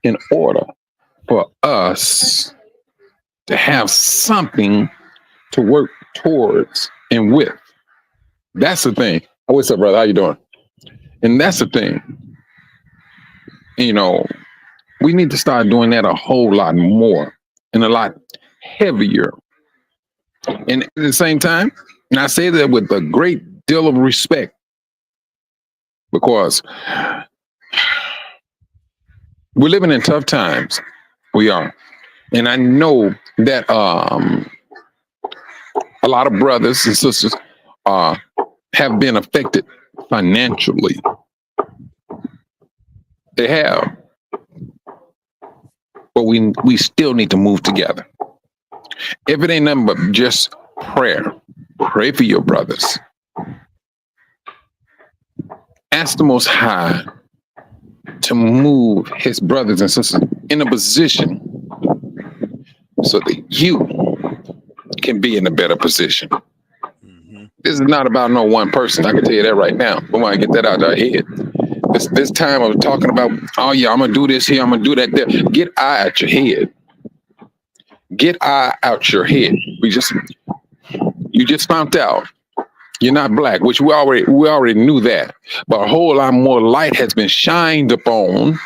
in order for us to have something to work towards and with. That's the thing. Oh, what's up, brother? How you doing? And that's the thing. We need to start doing that a whole lot more and a lot heavier. And at the same time, and I say that with a great deal of respect, because we're living in tough times. We are. And I know that a lot of brothers and sisters have been affected financially. They have. But we still need to move together. If it ain't nothing but just prayer, pray for your brothers. Ask the Most High to move his brothers and sisters in a position so that you can be in a better position. Mm-hmm. This is not about no one person. I can tell you that right now. We want to get that out of our head. This time of talking about, oh yeah, I'm gonna do this here, I'm gonna do that there. Get eye out your head. Get eye out your head. You just found out you're not black, which we already knew that. But a whole lot more light has been shined upon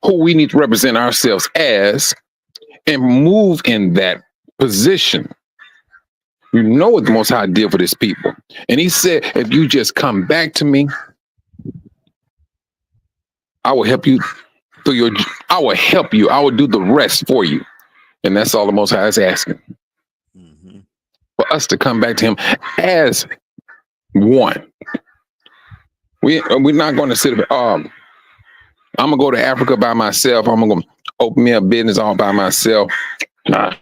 who we need to represent ourselves as and move in that position. You know what the Most High did for this people. And he said, if you just come back to me, I will help you I will help you. I will do the rest for you. And that's all the Most High is asking, Mm-hmm. for us to come back to him as one. We're not going to sit there, I'm going to go to Africa by myself. I'm going to open me a business all by myself. Nah.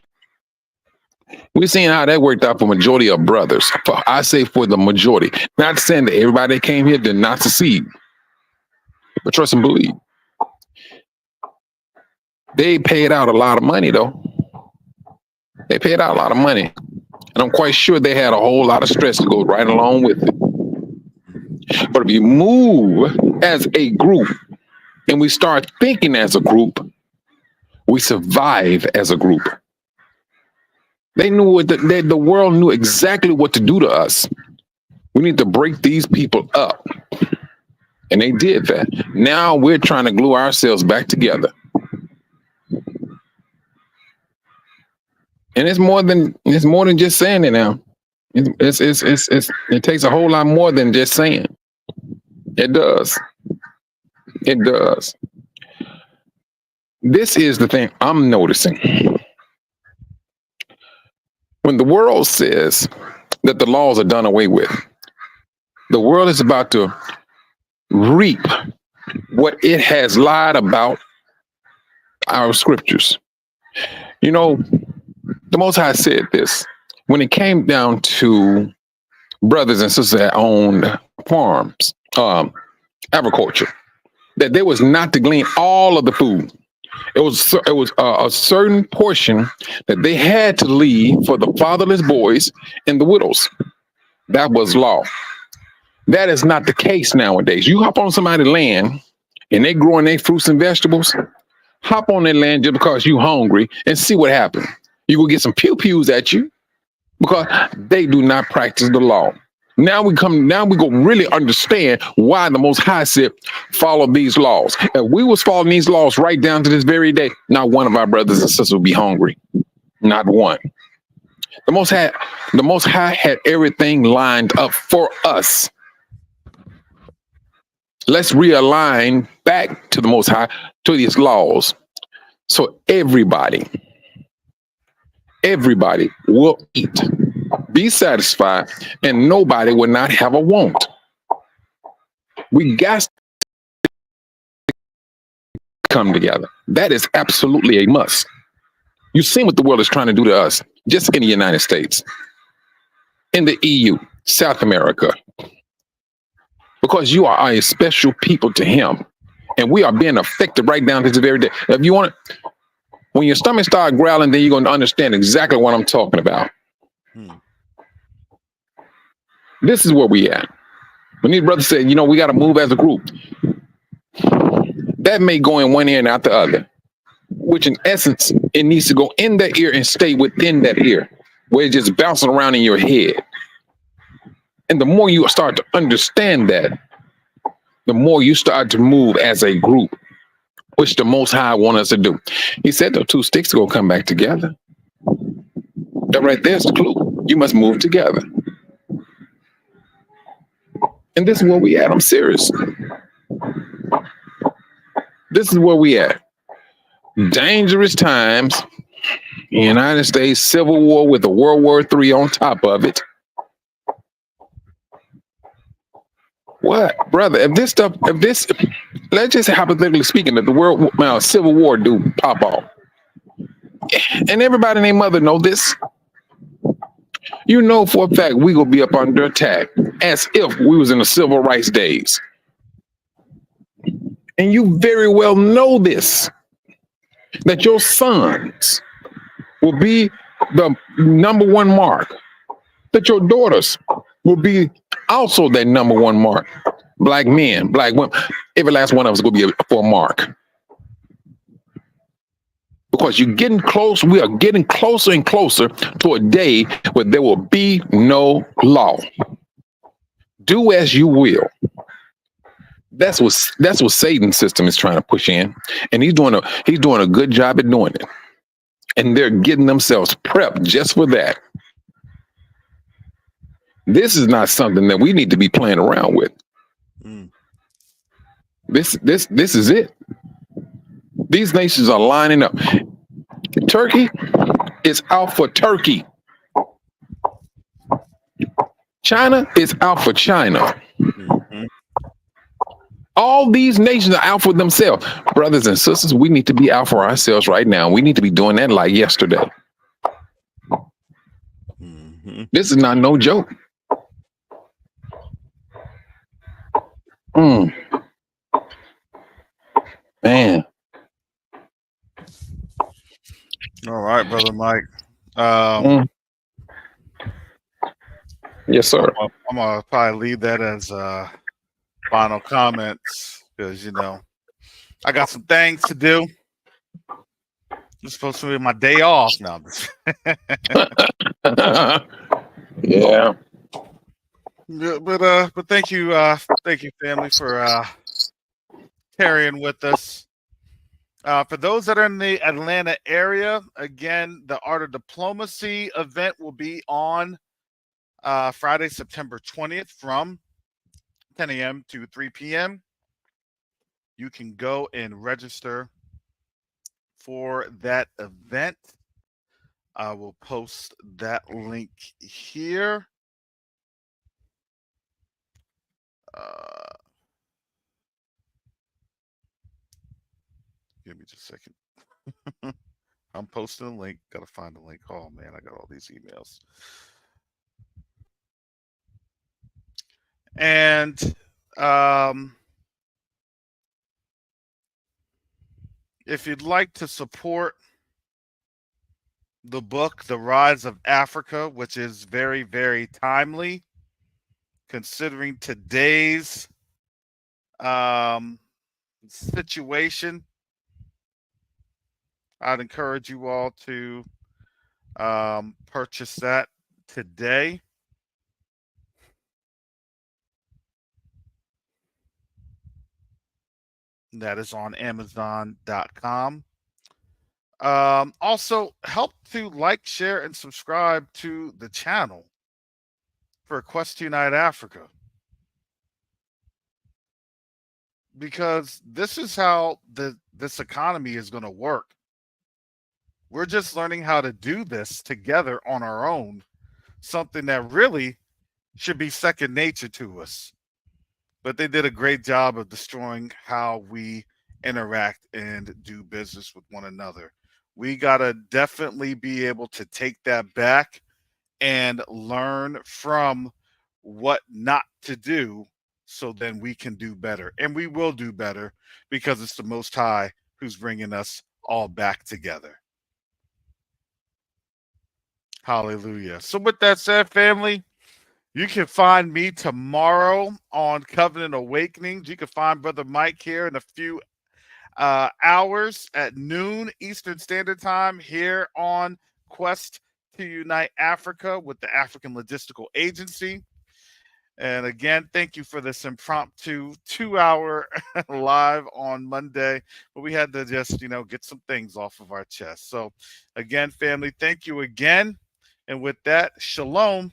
We're seeing how that worked out for majority of brothers. I say for the majority. Not saying that everybody that came here did not succeed, but trust and believe. They paid out a lot of money, though. They paid out a lot of money. And I'm quite sure they had a whole lot of stress to go right along with it. But if you move as a group and we start thinking as a group, we survive as a group. They knew what the world knew exactly what to do to us. We need to break these people up. And they did that. Now we're trying to glue ourselves back together. And it's more than just saying it now. It takes a whole lot more than just saying. It does. It does. This is the thing I'm noticing. When the world says that the laws are done away with, the world is about to reap what it has lied about our scriptures. You know, the Most High said this when it came down to brothers and sisters that owned farms, agriculture, that they was not to glean all of the food. It was a certain portion that they had to leave for the fatherless boys and the widows. That was law. That is not the case nowadays. You hop on somebody's land and they growing their fruits and vegetables, hop on their land just because you hungry and see what happens. You will get some pew-pews at you because they do not practice the law. Now we go really understand why the Most High said, follow these laws. If we was following these laws right down to this very day, not one of our brothers and sisters would be hungry. Not one. The Most High had everything lined up for us. Let's realign back to the Most High, to these laws. So everybody will eat, be satisfied, and nobody will not have a want. We got to come together. That is absolutely a must. You've seen what the world is trying to do to us, just in the United States, in the EU, South America, because you are a special people to him. And we are being affected right down to this very day. If you want to, when your stomach starts growling, then you're going to understand exactly what I'm talking about. This is where we at. When these brothers said, we got to move as a group. That may go in one ear and out the other, which in essence, it needs to go in that ear and stay within that ear, where it's just bouncing around in your head. And the more you start to understand that, the more you start to move as a group, which the Most High want us to do. He said the two sticks are going to come back together. That right there's the clue. You must move together. And this is where we at. I'm serious. This is where we at. Dangerous times. United States Civil War with a World War III on top of it. What, brother? Let's just say hypothetically speaking, that the world Civil War do pop off, and everybody and their mother know this. You know for a fact we gonna be up under attack, as if we was in the civil rights days, and you very well know this, that your sons will be the number one mark, that your daughters will be also that number one mark. Black men, black women, every last one of us will be for a mark. Because you're getting close, we are getting closer and closer to a day where there will be no law. Do as you will. That's what Satan's system is trying to push in. And he's doing a good job at doing it. And they're getting themselves prepped just for that. This is not something that we need to be playing around with. This is it. These nations are lining up Turkey is out for Turkey. China is out for China. Mm-hmm. All these nations are out for themselves. Brothers and sisters, we need to be out for ourselves right now. We need to be doing that like yesterday. Mm-hmm. This is not no joke. Mm, man. All right, brother Mike. Mm, yes, sir. I'm gonna probably leave that as final comments because I got some things to do. It's supposed to be my day off now. Yeah. Yeah, but thank you, family, for carrying with us. For those that are in the Atlanta area, again, the Art of Diplomacy event will be on Friday, September 20th from 10 a.m. to 3 p.m. You can go and register for that event. I will post that link here. Uh, Give me just a second. I'm posting a link. Gotta find the link. Oh man, I got all these emails. And if you'd like to support the book, The Rise of Africa, which is very, very timely, considering today's situation, I'd encourage you all to purchase that today. That is on Amazon.com. Also, help to like, share, and subscribe to the channel for Quest to Unite Africa. Because this is how this economy is going to work. We're just learning how to do this together on our own, something that really should be second nature to us. But they did a great job of destroying how we interact and do business with one another. We got to definitely be able to take that back and learn from what not to do so then we can do better. And we will do better because it's the Most High who's bringing us all back together. Hallelujah. So with that said, family, you can find me tomorrow on Covenant Awakenings. You can find Brother Mike here in a few hours at noon Eastern Standard Time here on Quest to Unite Africa with the African Logistical Agency. And again, thank you for this impromptu 2-hour live on Monday. But we had to just, get some things off of our chest. So again, family, thank you again. And with that, shalom.